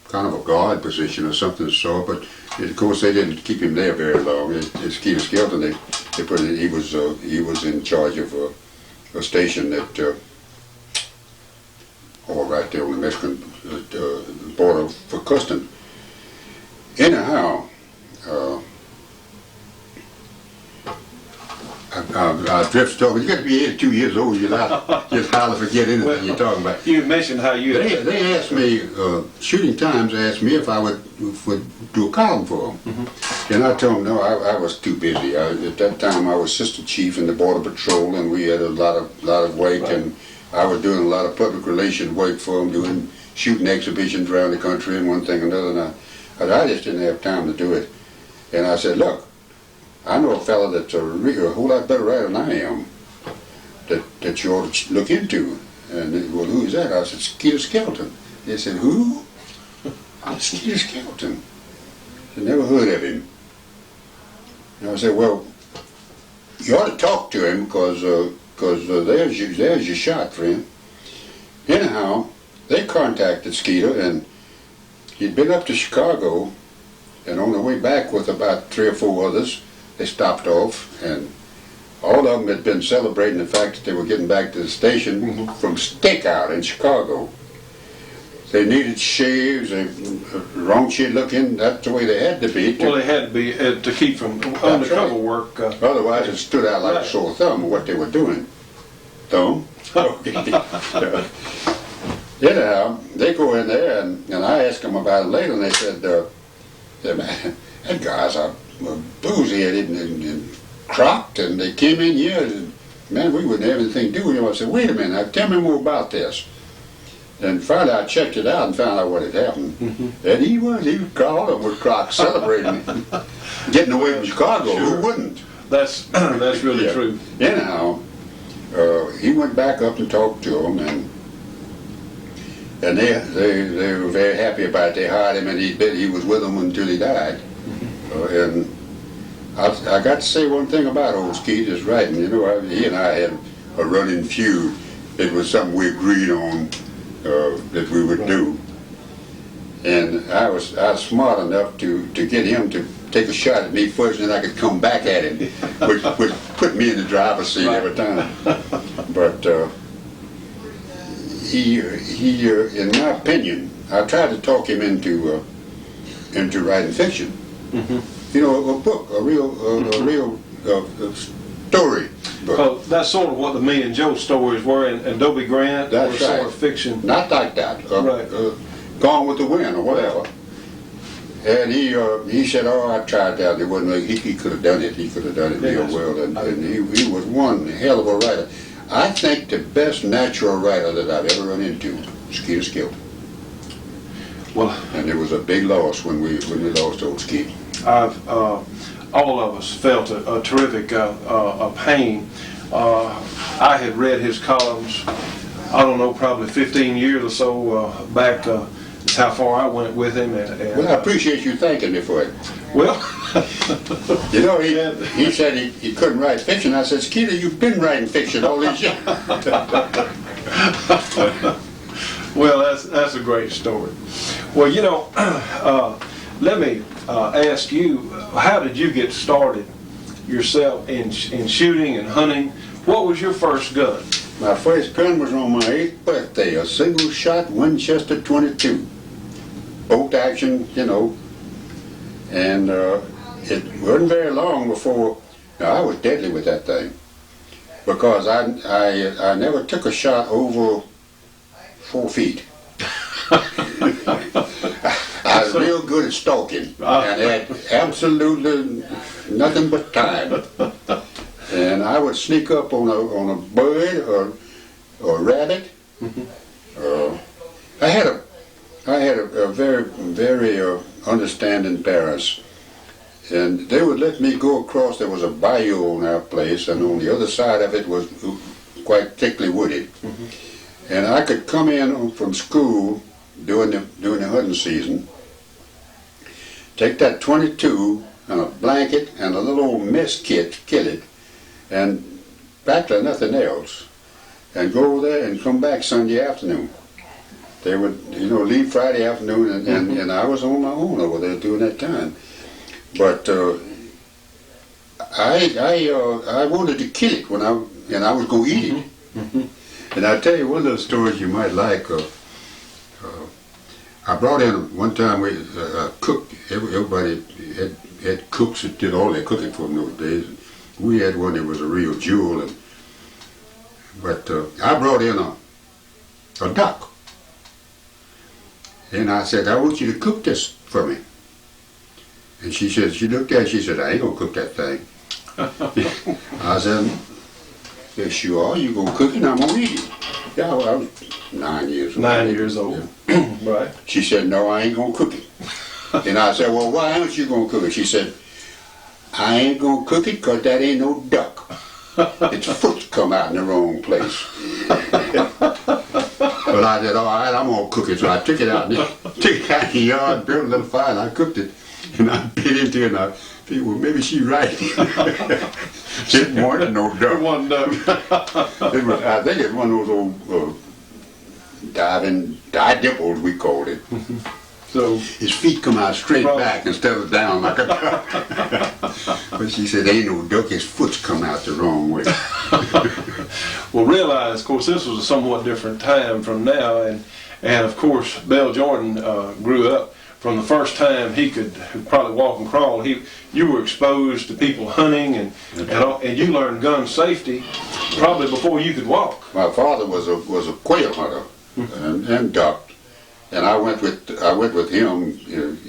kind of a guard position or something of the sort, but of course they didn't keep him there very long. Skeeter Skelton, they put in, he was in charge of a station that right there on the Mexican border for Customs. Anyhow, I drift talking. You got to be 82 years old. You're not just hardly forget anything you're talking about. You mentioned how you. They asked me. Shooting Times asked me if I would do a column for them, and I told them no. I was too busy. At that time, I was assistant chief in the Border Patrol, and we had a lot of work, and I was doing a lot of public relations work for them, doing shooting exhibitions around the country and one thing and another. And I just didn't have time to do it. And I said, look, I know a fellow that's a whole lot better writer than I am that you ought to look into. And they, well, who's that? I said, Skeeter Skelton. They said, who? I said, Skeeter Skelton. I never heard of him. And I said, well, you ought to talk to him because there's your shot, friend. Anyhow, they contacted Skeeter, and he'd been up to Chicago And on the way back with about 3 or 4 others, they stopped off, and all of them had been celebrating the fact that they were getting back to the station from stakeout in Chicago. They needed shaves, they raunchy looking, that's the way they had to be. Well, they had to be to keep from undercover work. Otherwise it stood out like a sore thumb of what they were doing. Thumb? Okay. Anyhow, they go in there, and I asked them about it later, and they said, man, that guy's a boozy-headed and crocked, and they came in here, and man, we wouldn't have anything to do with him. I said, wait a minute, now tell me more about this. And finally I checked it out and found out what had happened. And he was all of them were crocked, celebrating, getting away from Chicago. Sure. Who wouldn't? That's really true. Anyhow, he went back up and talked to them, and they were very happy about it. They hired him, and he was with them until he died. And I got to say one thing about old Skeet is writing. You know, he and I had a running feud. It was something we agreed on that we would do. And I was smart enough to get him to take a shot at me first, and then I could come back at him, which put me in the driver's seat every time. But he, in my opinion, I tried to talk him into writing fiction. You know, a book, a real story book. Well, that's sort of what the Me and Joe stories were, and Dobie Grant That's were sort right. of fiction. Not like that. Right. Gone with the Wind or whatever. And he said, oh, I tried that. It wasn't. He could have done it. He could have done it real well. And he was one hell of a writer. I think the best natural writer that I've ever run into, Skeeter Skill. Well, and it was a big loss when we lost old Skeet. All of us felt a terrific pain. I had read his columns, I don't know, probably 15 years or so back. That's how far I went with him. And well, I appreciate you thanking me for it. Well, you know, he said he couldn't write fiction. I said, Skeeter, you've been writing fiction all these years. Well, that's a great story. Well, you know, let me ask you, how did you get started yourself in shooting and hunting? What was your first gun? My first gun was on my 8th birthday, a single-shot Winchester .22. Bolt action, you know. And it wasn't very long before I was deadly with that thing, because I never took a shot over 4 feet. I was real good at stalking and had absolutely nothing but time. And I would sneak up on a bird or a rabbit. I had a very understanding parents, and they would let me go across. There was a bayou on our place, and on the other side of it was quite thickly wooded. And I could come in from school during the hunting season, take that .22 and a blanket and a little old mess kit, kill it, and practically nothing else, and go over there and come back Sunday afternoon. They would, you know, leave Friday afternoon, and I was on my own over there during that time. But I wanted to kill it and I was going to eat it. And I'll tell you one of those stories you might like. I brought in one time a cook. Everybody had cooks that did all their cooking for them those days. We had one that was a real jewel. But I brought in a duck. And I said, I want you to cook this for me. And she looked at it, she said, I ain't gonna cook that thing. I said, yes you are, you gonna cook it and I'm gonna eat it. Yeah, well, I was 9 years old. 9 years old. Yeah. Right. She said, no, I ain't gonna cook it. And I said, well, why aren't you gonna cook it? She said, I ain't gonna cook it because that ain't no duck. Its foot come out in the wrong place. But I said, all right, I'm gonna cook it. So I took it out in the yard, built a little fire, and I cooked it. And I bit into it, and I figured, well, maybe she's right. It wasn't no duck. It wasn't duck. I think it was one of those old die dimples, we called it. So his feet come out straight Right. back instead of down like a duck. But she said, ain't no duck, his foot's come out the wrong way. well, realize, of course, this was a somewhat different time from now, and of course, Bill Jordan grew up. From the first time he could probably walk and crawl, you were exposed to people hunting, and you learned gun safety probably before you could walk. My father was a quail hunter and duck, and I went with him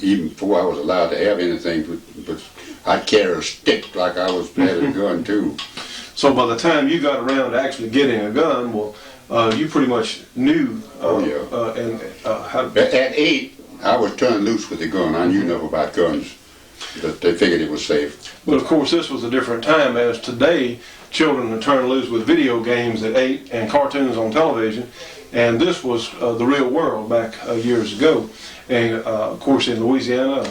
even before I was allowed to have anything. But I'd carry a stick like I had a gun too. So by the time you got around to actually getting a gun, well, you pretty much knew. How. At 8, I was turned loose with the gun. I knew enough about guns that they figured it was safe. But of course, this was a different time, as today children are turned loose with video games at 8 and cartoons on television, and this was the real world back years ago. And of course, in Louisiana,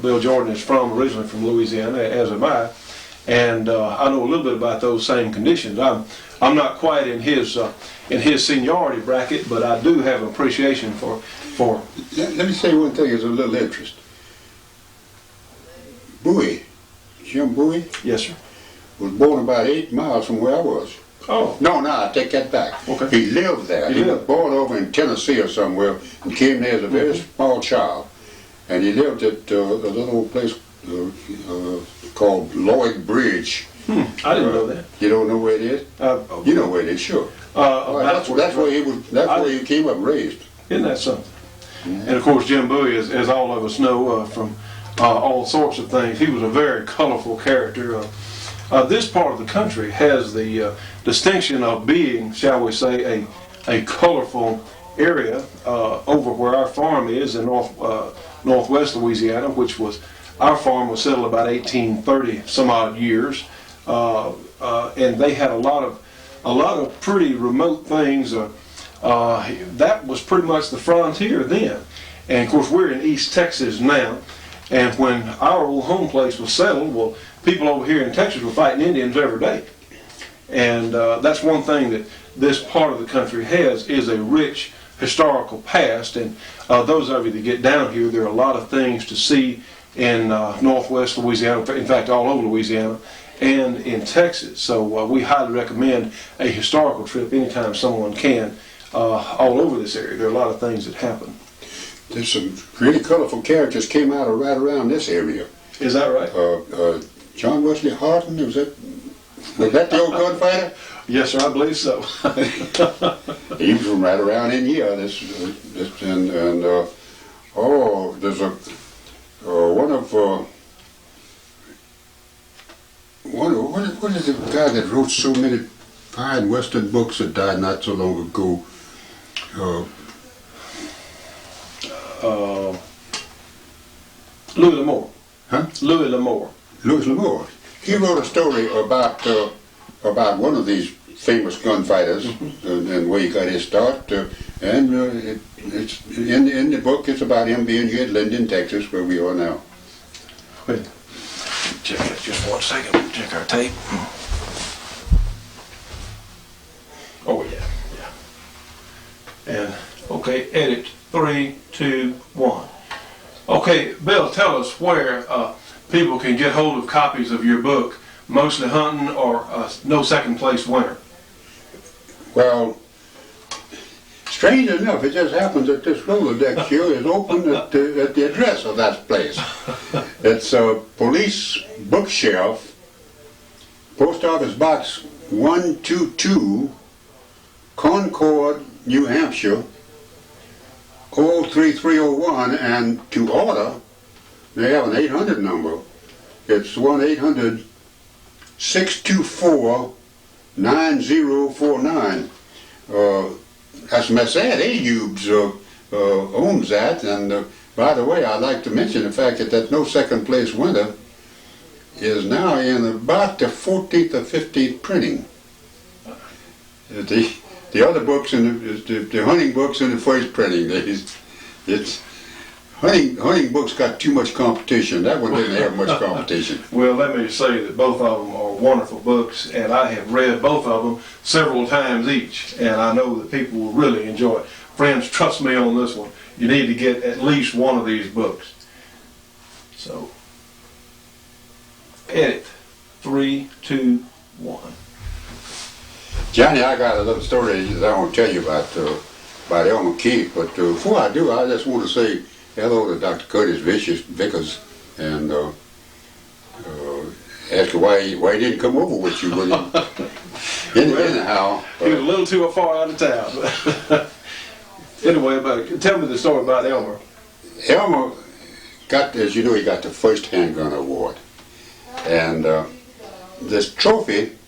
Bill Jordan is originally from Louisiana, as am I, and I know a little bit about those same conditions. I'm not quite in his seniority bracket, but I do have an appreciation for. Let me say one thing as a little interest. Bowie, Jim Bowie, Yes, sir. was born about 8 miles from where I was. Oh. No, I take that back. Okay. He lived there. He was born over in Tennessee or somewhere and came there as a very small child. And he lived at a little place called Lloyd Bridge. I didn't know that. You don't know where it is? You know where it is, sure. That's where he was. That's where he came up and raised. Isn't that something? And of course, Jim Bowie, as all of us know from all sorts of things, he was a very colorful character. This part of the country has the distinction of being, shall we say, a colorful area over where our farm is in northwest Louisiana, which was our farm was settled about 1830 some odd years, and they had a lot of pretty remote things. That was pretty much the frontier then. And of course we're in East Texas now, and when our old home place was settled, well, people over here in Texas were fighting Indians every day. And that's one thing that this part of the country has, is a rich historical past. And those of you that get down here, there are a lot of things to see in northwest Louisiana, in fact all over Louisiana, and in Texas. So we highly recommend a historical trip anytime someone can. All over this area, there are a lot of things that happen. There's some really colorful characters came out of right around this area. Is that right? John Wesley Houghton, was that the old gunfighter? Yes, sir, I believe so. He was from right around in here. There's what is the guy that wrote so many fine Western books that died not so long ago? Louis L'Amour. Huh? Louis L'Amour. Louis L'Amour. He wrote a story about one of these famous gunfighters and where he got his start. It's in the book. It's about him being here at Linden, Texas, where we are now. Wait. Check it just 1 second. Check our tape. Oh yeah. And okay, edit 3, 2, 1. Okay, Bill, tell us where people can get hold of copies of your book, Mostly Hunting or No Second Place Winner. Well, strange enough, it just happens that this Rolodex here is open at the address of that place. It's a police bookshelf, Post Office Box 122, Concord, New Hampshire, 03301, and to order, they have an 800 number. It's 1-800-624-9049. As Messad Ayubs owns that, and by the way, I'd like to mention the fact that No Second Place Winner is now in about the 14th or 15th printing. The other books and the hunting books in the first printing. It's hunting books got too much competition. That one didn't have much competition. Well, let me say that both of them are wonderful books, and I have read both of them several times each, and I know that people will really enjoy it. friends, trust me on this one. You need to get at least one of these books. So, edit. 3, 2, 1. Johnny, I got a little story that I want to tell you about Elmer Keith, but before I do, I just want to say hello to Dr. Curtis Vickers and ask her why he didn't come over with you. Anyhow, He was a little too far out of town. Anyway, tell me the story about Elmer. Elmer got, as you know, he got the first handgun award, and this trophy.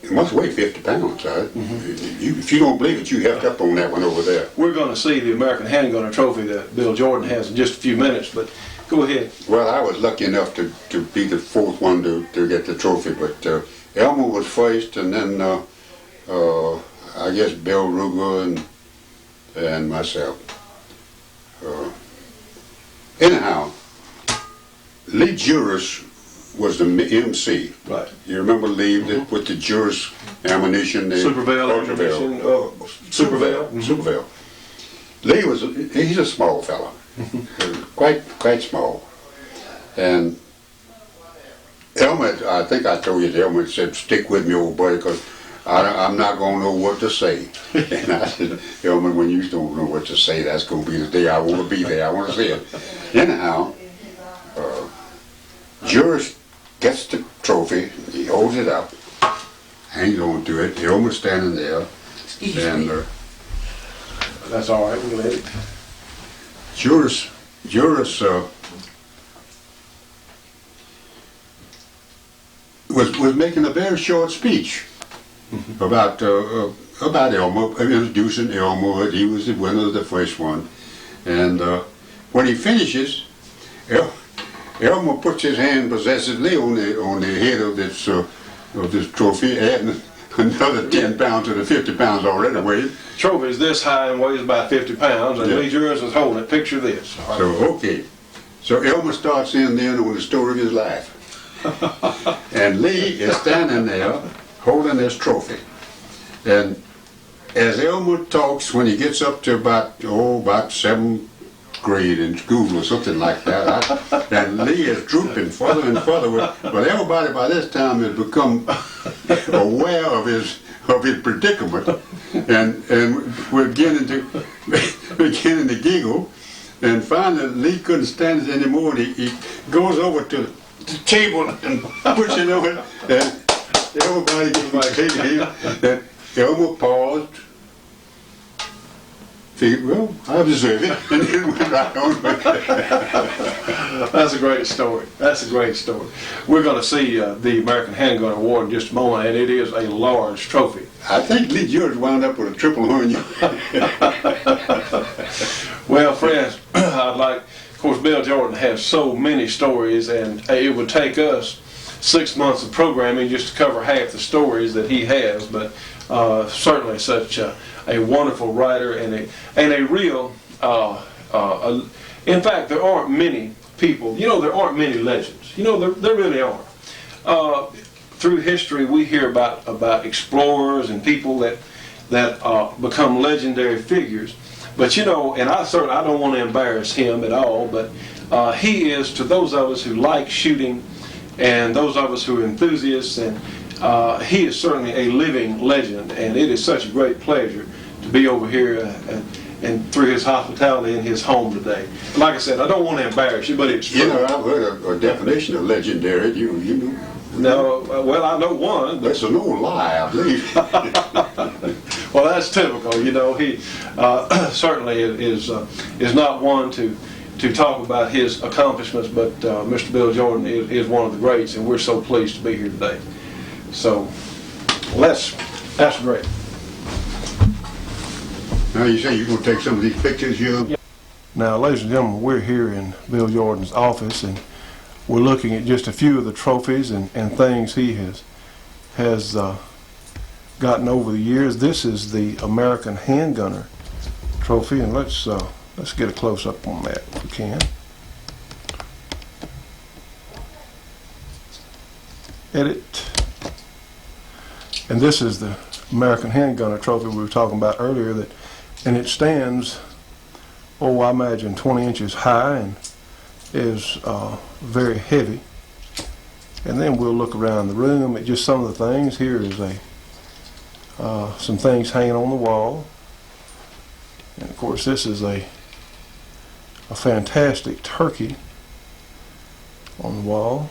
It must weigh 50 pounds, right? If you don't believe it, you heft up on that one over there. We're going to see the American Handgunner Trophy that Bill Jordan has in just a few minutes, but go ahead. Well, I was lucky enough to be the fourth one to get the trophy, but Elmer was first, and then I guess Bill Ruger and myself. Anyhow, Lee Juris was the MC. Right. You remember Lee that with the Juris ammunition? Supervale ammunition. Supervale. Supervale. Lee he's a small fella, quite small. And Elmer, I think I told you, Elmer said, "Stick with me, old buddy, because I'm not going to know what to say." And I said, "Elmer, when you don't know what to say, that's going to be the day I want to be there. I want to see it." Anyhow, Juris gets the trophy, he holds it up, hangs on to it, Elmer's standing there, and That's all right, we'll let it. Juris was making a very short speech about Elmer, introducing Elmer. He was the winner of the first one, and when he finishes, Elmer puts his hand possessively on the head of this trophy, adding another 10 pounds to the 50 pounds already weighed. Trophy is this high and weighs about 50 pounds, and Lee Juris is holding it. Picture this. So, okay. So Elmer starts in then on the story of his life. And Lee is standing there holding this trophy. And as Elmer talks, when he gets up to about 7th grade in school or something like that, and Lee is drooping further and further. But everybody by this time has become aware of his predicament, and we're beginning to giggle. And finally, Lee couldn't stand it anymore, and he goes over to the table and pushes it over, and everybody gets my taking him. Elmer paused. Figured, well, I deserve it, and then went right on. That's a great story. That's a great story. We're going to see the American Handgun Award in just a moment, and it is a large trophy. I think Lee George wound up with a triple horn. Well, friends, of course, Bill Jordan has so many stories, and it would take us 6 months of programming just to cover half the stories that he has, but certainly such a wonderful writer and a real, in fact, there aren't many people, there aren't many legends. There really aren't. Through history, we hear about explorers and people that become legendary figures. But and I don't want to embarrass him at all, but he is, to those of us who like shooting and those of us who are enthusiasts, and he is certainly a living legend, and it is such a great pleasure to be over here and through his hospitality in his home today. Like I said, I don't want to embarrass you, but it's true. I've heard a definition of legendary. You know. No, well, I know one. That's an old lie, I believe. Well, that's typical. He certainly is not one to talk about his accomplishments, but Mr. Bill Jordan is one of the greats, and we're so pleased to be here today. So, that's great. Now you say you're going to take some of these pictures here? Now, ladies and gentlemen, we're here in Bill Jordan's office, and we're looking at just a few of the trophies and things he has gotten over the years. This is the American Handgunner Trophy, and let's get a close-up on that if we can. Edit. And this is the American Handgunner Trophy we were talking about earlier that and it stands, oh, I imagine 20 inches high, and is very heavy. And then we'll look around the room at just some of the things. Here is some things hanging on the wall, and of course this is a fantastic turkey on the wall.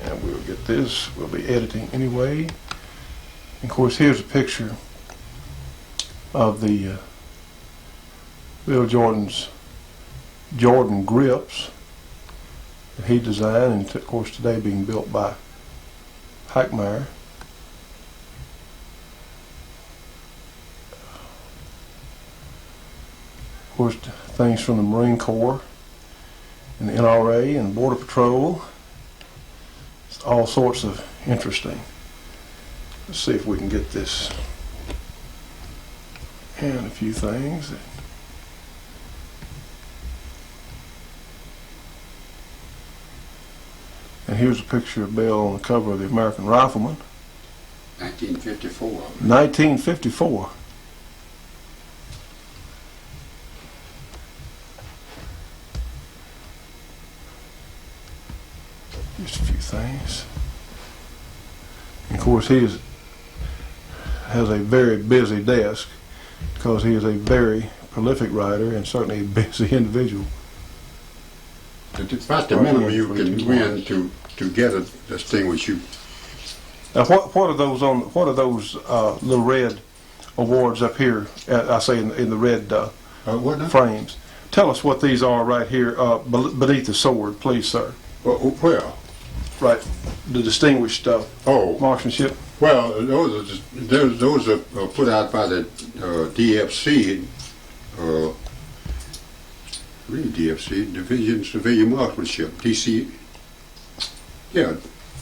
And we'll get this, we'll be editing anyway. And of course here's a picture of the Bill Jordan's Jordan grips that he designed, and of course today being built by Hackmeyer. Of course, things from the Marine Corps and the NRA and Border Patrol. It's all sorts of interesting. Let's see if we can get this, and a few things. And here's a picture of Bill on the cover of the American Rifleman. 1954. 1954. Just a few things. And of course he has a very busy desk because he is a very prolific writer and certainly a busy individual. It's about the minimum you can win to get a distinguished you. Now, what are those on? What are those little red awards up here? I say in the red What now? frames. Tell us what these are right here beneath the sword, please, sir. Well, Right, the distinguished oh, marksmanship. well, those are put out by the DFC, really DFC, Division Civilian Marksmanship, DC. Yeah,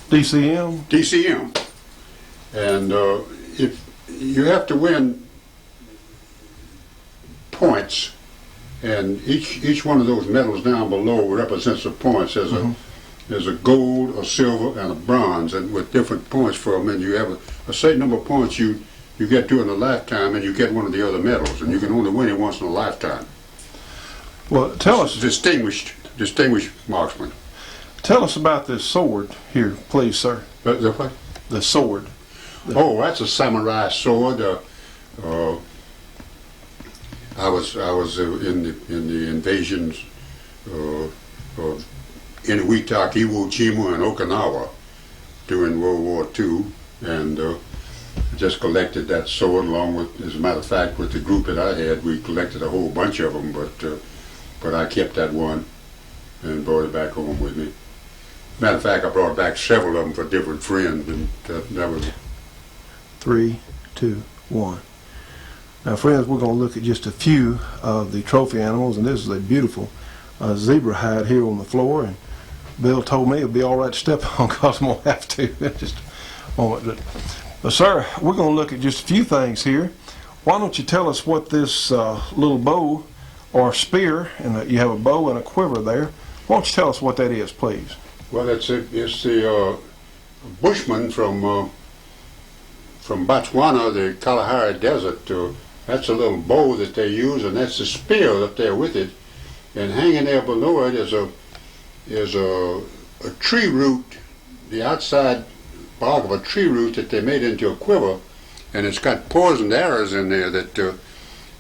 DCM. DCM. And if you have to win points, and each one of those medals down below represents the points. There's a gold, a silver, and a bronze, and with different points for them. And you have a certain number of points you get during a lifetime, and you get one of the other medals, and you can only win it once in a lifetime. Well, tell us. Distinguished marksman. Tell us about this sword here, please, sir. The what? The sword. Oh, that's a samurai sword. I was in the invasions of Inuitak, Iwo Jima, and Okinawa during World War II, and just collected that sword along with, as a matter of fact, with the group that I had, we collected a whole bunch of them, but I kept that one and brought it back home with me. Matter of fact, I brought back several of them for different friends, and that was 3, 2, 1. Now, friends, we're going to look at just a few of the trophy animals, and this is a beautiful zebra hide here on the floor. And Bill told me it'd be all right to step on because I'm going to have to in just a moment. But, sir, we're going to look at just a few things here. Why don't you tell us what this little bow or spear, and you have a bow and a quiver there. Why don't you tell us what that is, please? well, it's the bushman from Botswana, the Kalahari Desert. That's a little bow that they use, and that's the spear up there with it. And hanging there below it is a tree root, the outside bark of a tree root that they made into a quiver, and it's got poisoned arrows in there that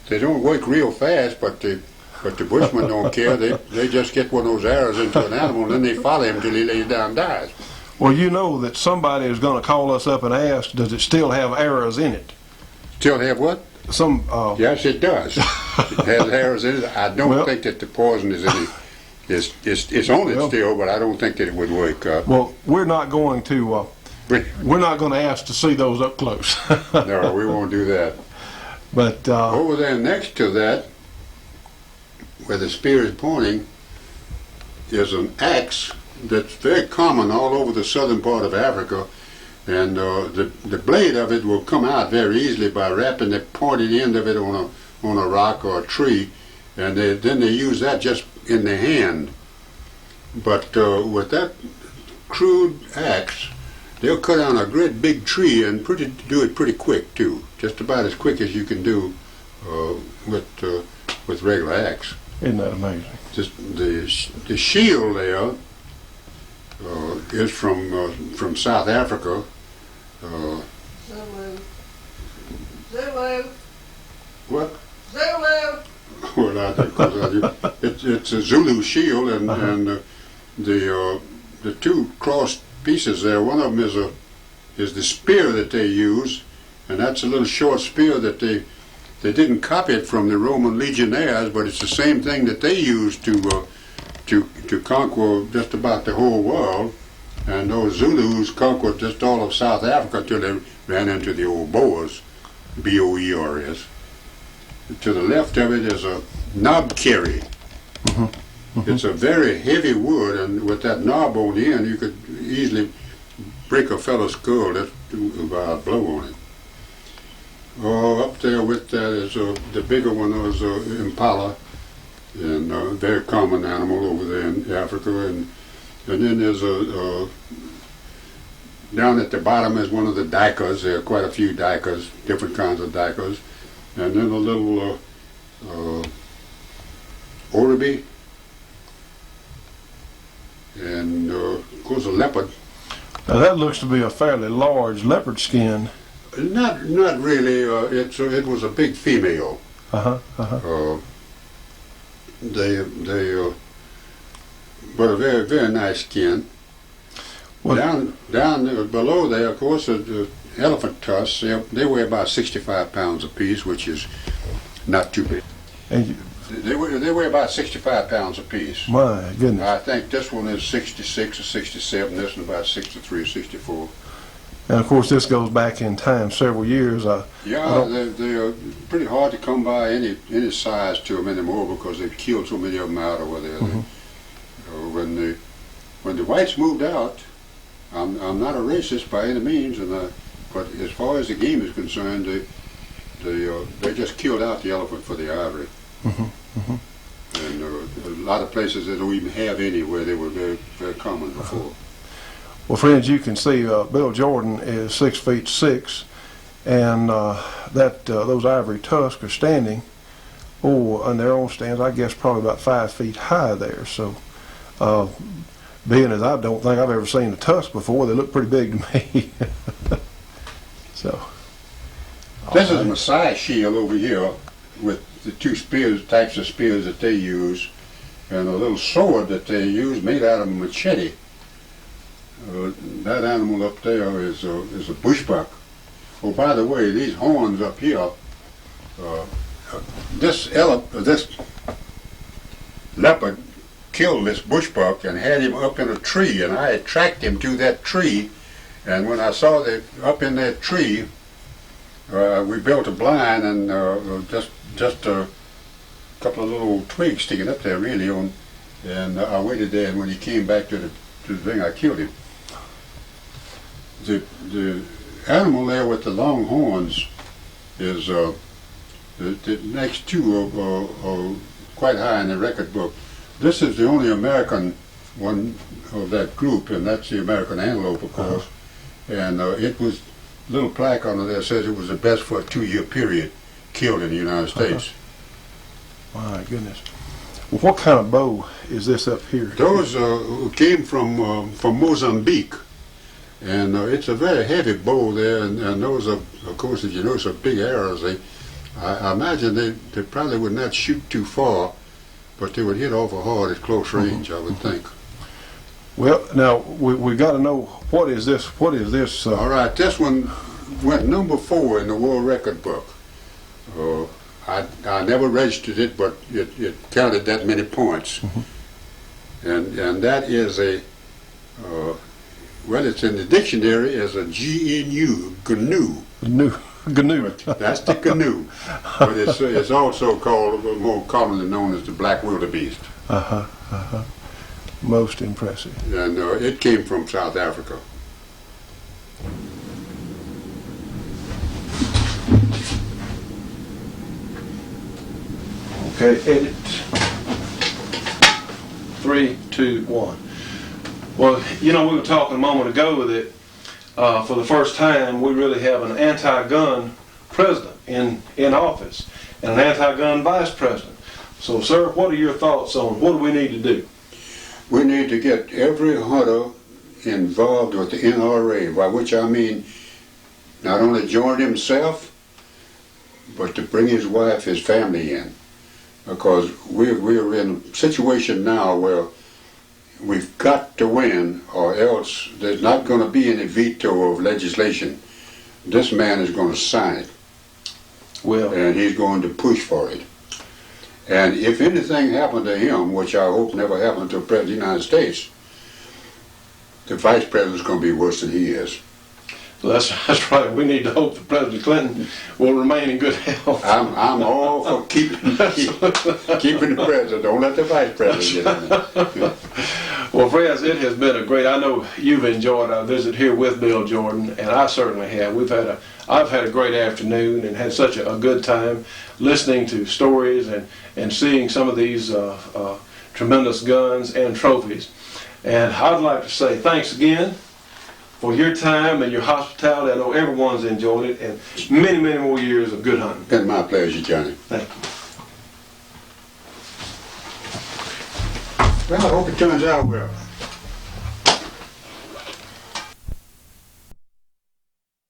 they don't work real fast, but the bushmen don't care. They just get one of those arrows into an animal, and then they follow him till he lays down and dies. Well, you know that somebody is going to call us up and ask, does it still have arrows in it? Still have what? Some. Yes, it does. It has arrows in it. I don't think that the poison is in it. It's on it still, but I don't think that it would work. Well, we're not going to. We're not going to ask to see those up close. No, we won't do that. But over there next to that, where the spear is pointing, is an axe that's very common all over the southern part of Africa, and the blade of it will come out very easily by wrapping the pointed end of it on a rock or a tree, and then they use that just in the hand. But with that crude axe, they'll cut down a great big tree and do it pretty quick too, just about as quick as you can do with regular axe. Isn't that amazing? Just the shield there is from South Africa. Zulu. Zulu. What? Zulu. Well, it's a Zulu shield, and the two crossed pieces there. One of them is the spear that they use, and that's a little short spear that they didn't copy it from the Roman legionnaires, but it's the same thing that they used to conquer just about the whole world. And those Zulus conquered just all of South Africa until they ran into the old Boers, Boers. To the left of it is a knob carry. It's a very heavy wood, and with that knob on the end, you could easily break a fellow's skull just by a blow on it. Up there with that is the bigger one is impala, and a very common animal over there in Africa. And then there's down at the bottom is one of the duikers. There are quite a few duikers, different kinds of duikers. And then a little oribi, and of course a leopard. Now that looks to be a fairly large leopard skin. Not really. It was a big female. They but a very, very nice skin. Well, down below there, of course, the elephant tusks. They weigh about 65 pounds apiece, which is not too big. And they weigh about 65 pounds apiece. my goodness. I think this one is 66 or 67. This one about 63 or 64. And of course, this goes back in time several years. Yeah, they're pretty hard to come by any size to them anymore because they've killed so many of them out over there. When the whites moved out, I'm not a racist by any means, but as far as the game is concerned, they just killed out the elephant for the ivory. And a lot of places they don't even have any where they were very, very common before. Well, friends, you can see Bill Jordan is 6'6", and those ivory tusks are standing, on their own stands, I guess probably about 5 feet high there. So, being as I don't think I've ever seen a tusk before, they look pretty big to me. So, this is a Maasai shield over here with the two types of spears that they use, and a little sword that they use made out of a machete. That animal up there is a bushbuck. Oh, by the way, these horns up here, this leopard killed this bushbuck and had him up in a tree, and I had tracked him to that tree, and when I saw that up in that tree, we built a blind and just a couple of little twigs sticking up there really and I waited there, and when he came back to the thing, I killed him. The animal there with the long horns is the next two are quite high in the record book. This is the only American one of that group, and that's the American antelope, of course. And it was a little plaque on there says it was the best for a 2-year period killed in the United States. My goodness. Well, what kind of bow is this up here? Those came from Mozambique. And it's a very heavy bow there, and those are, of course, as you notice, are big arrows. I imagine they probably would not shoot too far, but they would hit awful hard at close range, I would think. Well, now we got to know what is this? What is this? All right, this one went number 4 in the world record book. I never registered it, but it counted that many points, and that is well, it's in the dictionary as a GNU, GNU. GNU. That's the canoe. But it's also called, more commonly known as the black wildebeest. Most impressive. And it came from South Africa. Okay, edit. 3, 2, 1. Well, you know, we were talking a moment ago that for the first time, we really have an anti-gun president in office and an anti-gun vice president. So, sir, what are your thoughts on what do we need to do? We need to get every hunter involved with the NRA, by which I mean not only join himself, but to bring his wife, his family in. Because we're in a situation now where we've got to win, or else there's not going to be any veto of legislation. This man is going to sign it. Well, And he's going to push for it. And if anything happened to him, which I hope never happened to the President of the United States, the Vice President's going to be worse than he is. so that's right. We need to hope that President Clinton will remain in good health. I'm all for keeping the President. Don't let the Vice President get in there. Well, friends, it has been a great, I know you've enjoyed our visit here with Bill Jordan, and I certainly have. I've had a great afternoon and had such a good time listening to stories and seeing some of these tremendous guns and trophies. And I'd like to say thanks again for your time and your hospitality. I know everyone's enjoyed it, and many, many more years of good hunting. Been my pleasure, Johnny. Thank you. Well, I hope it turns out well.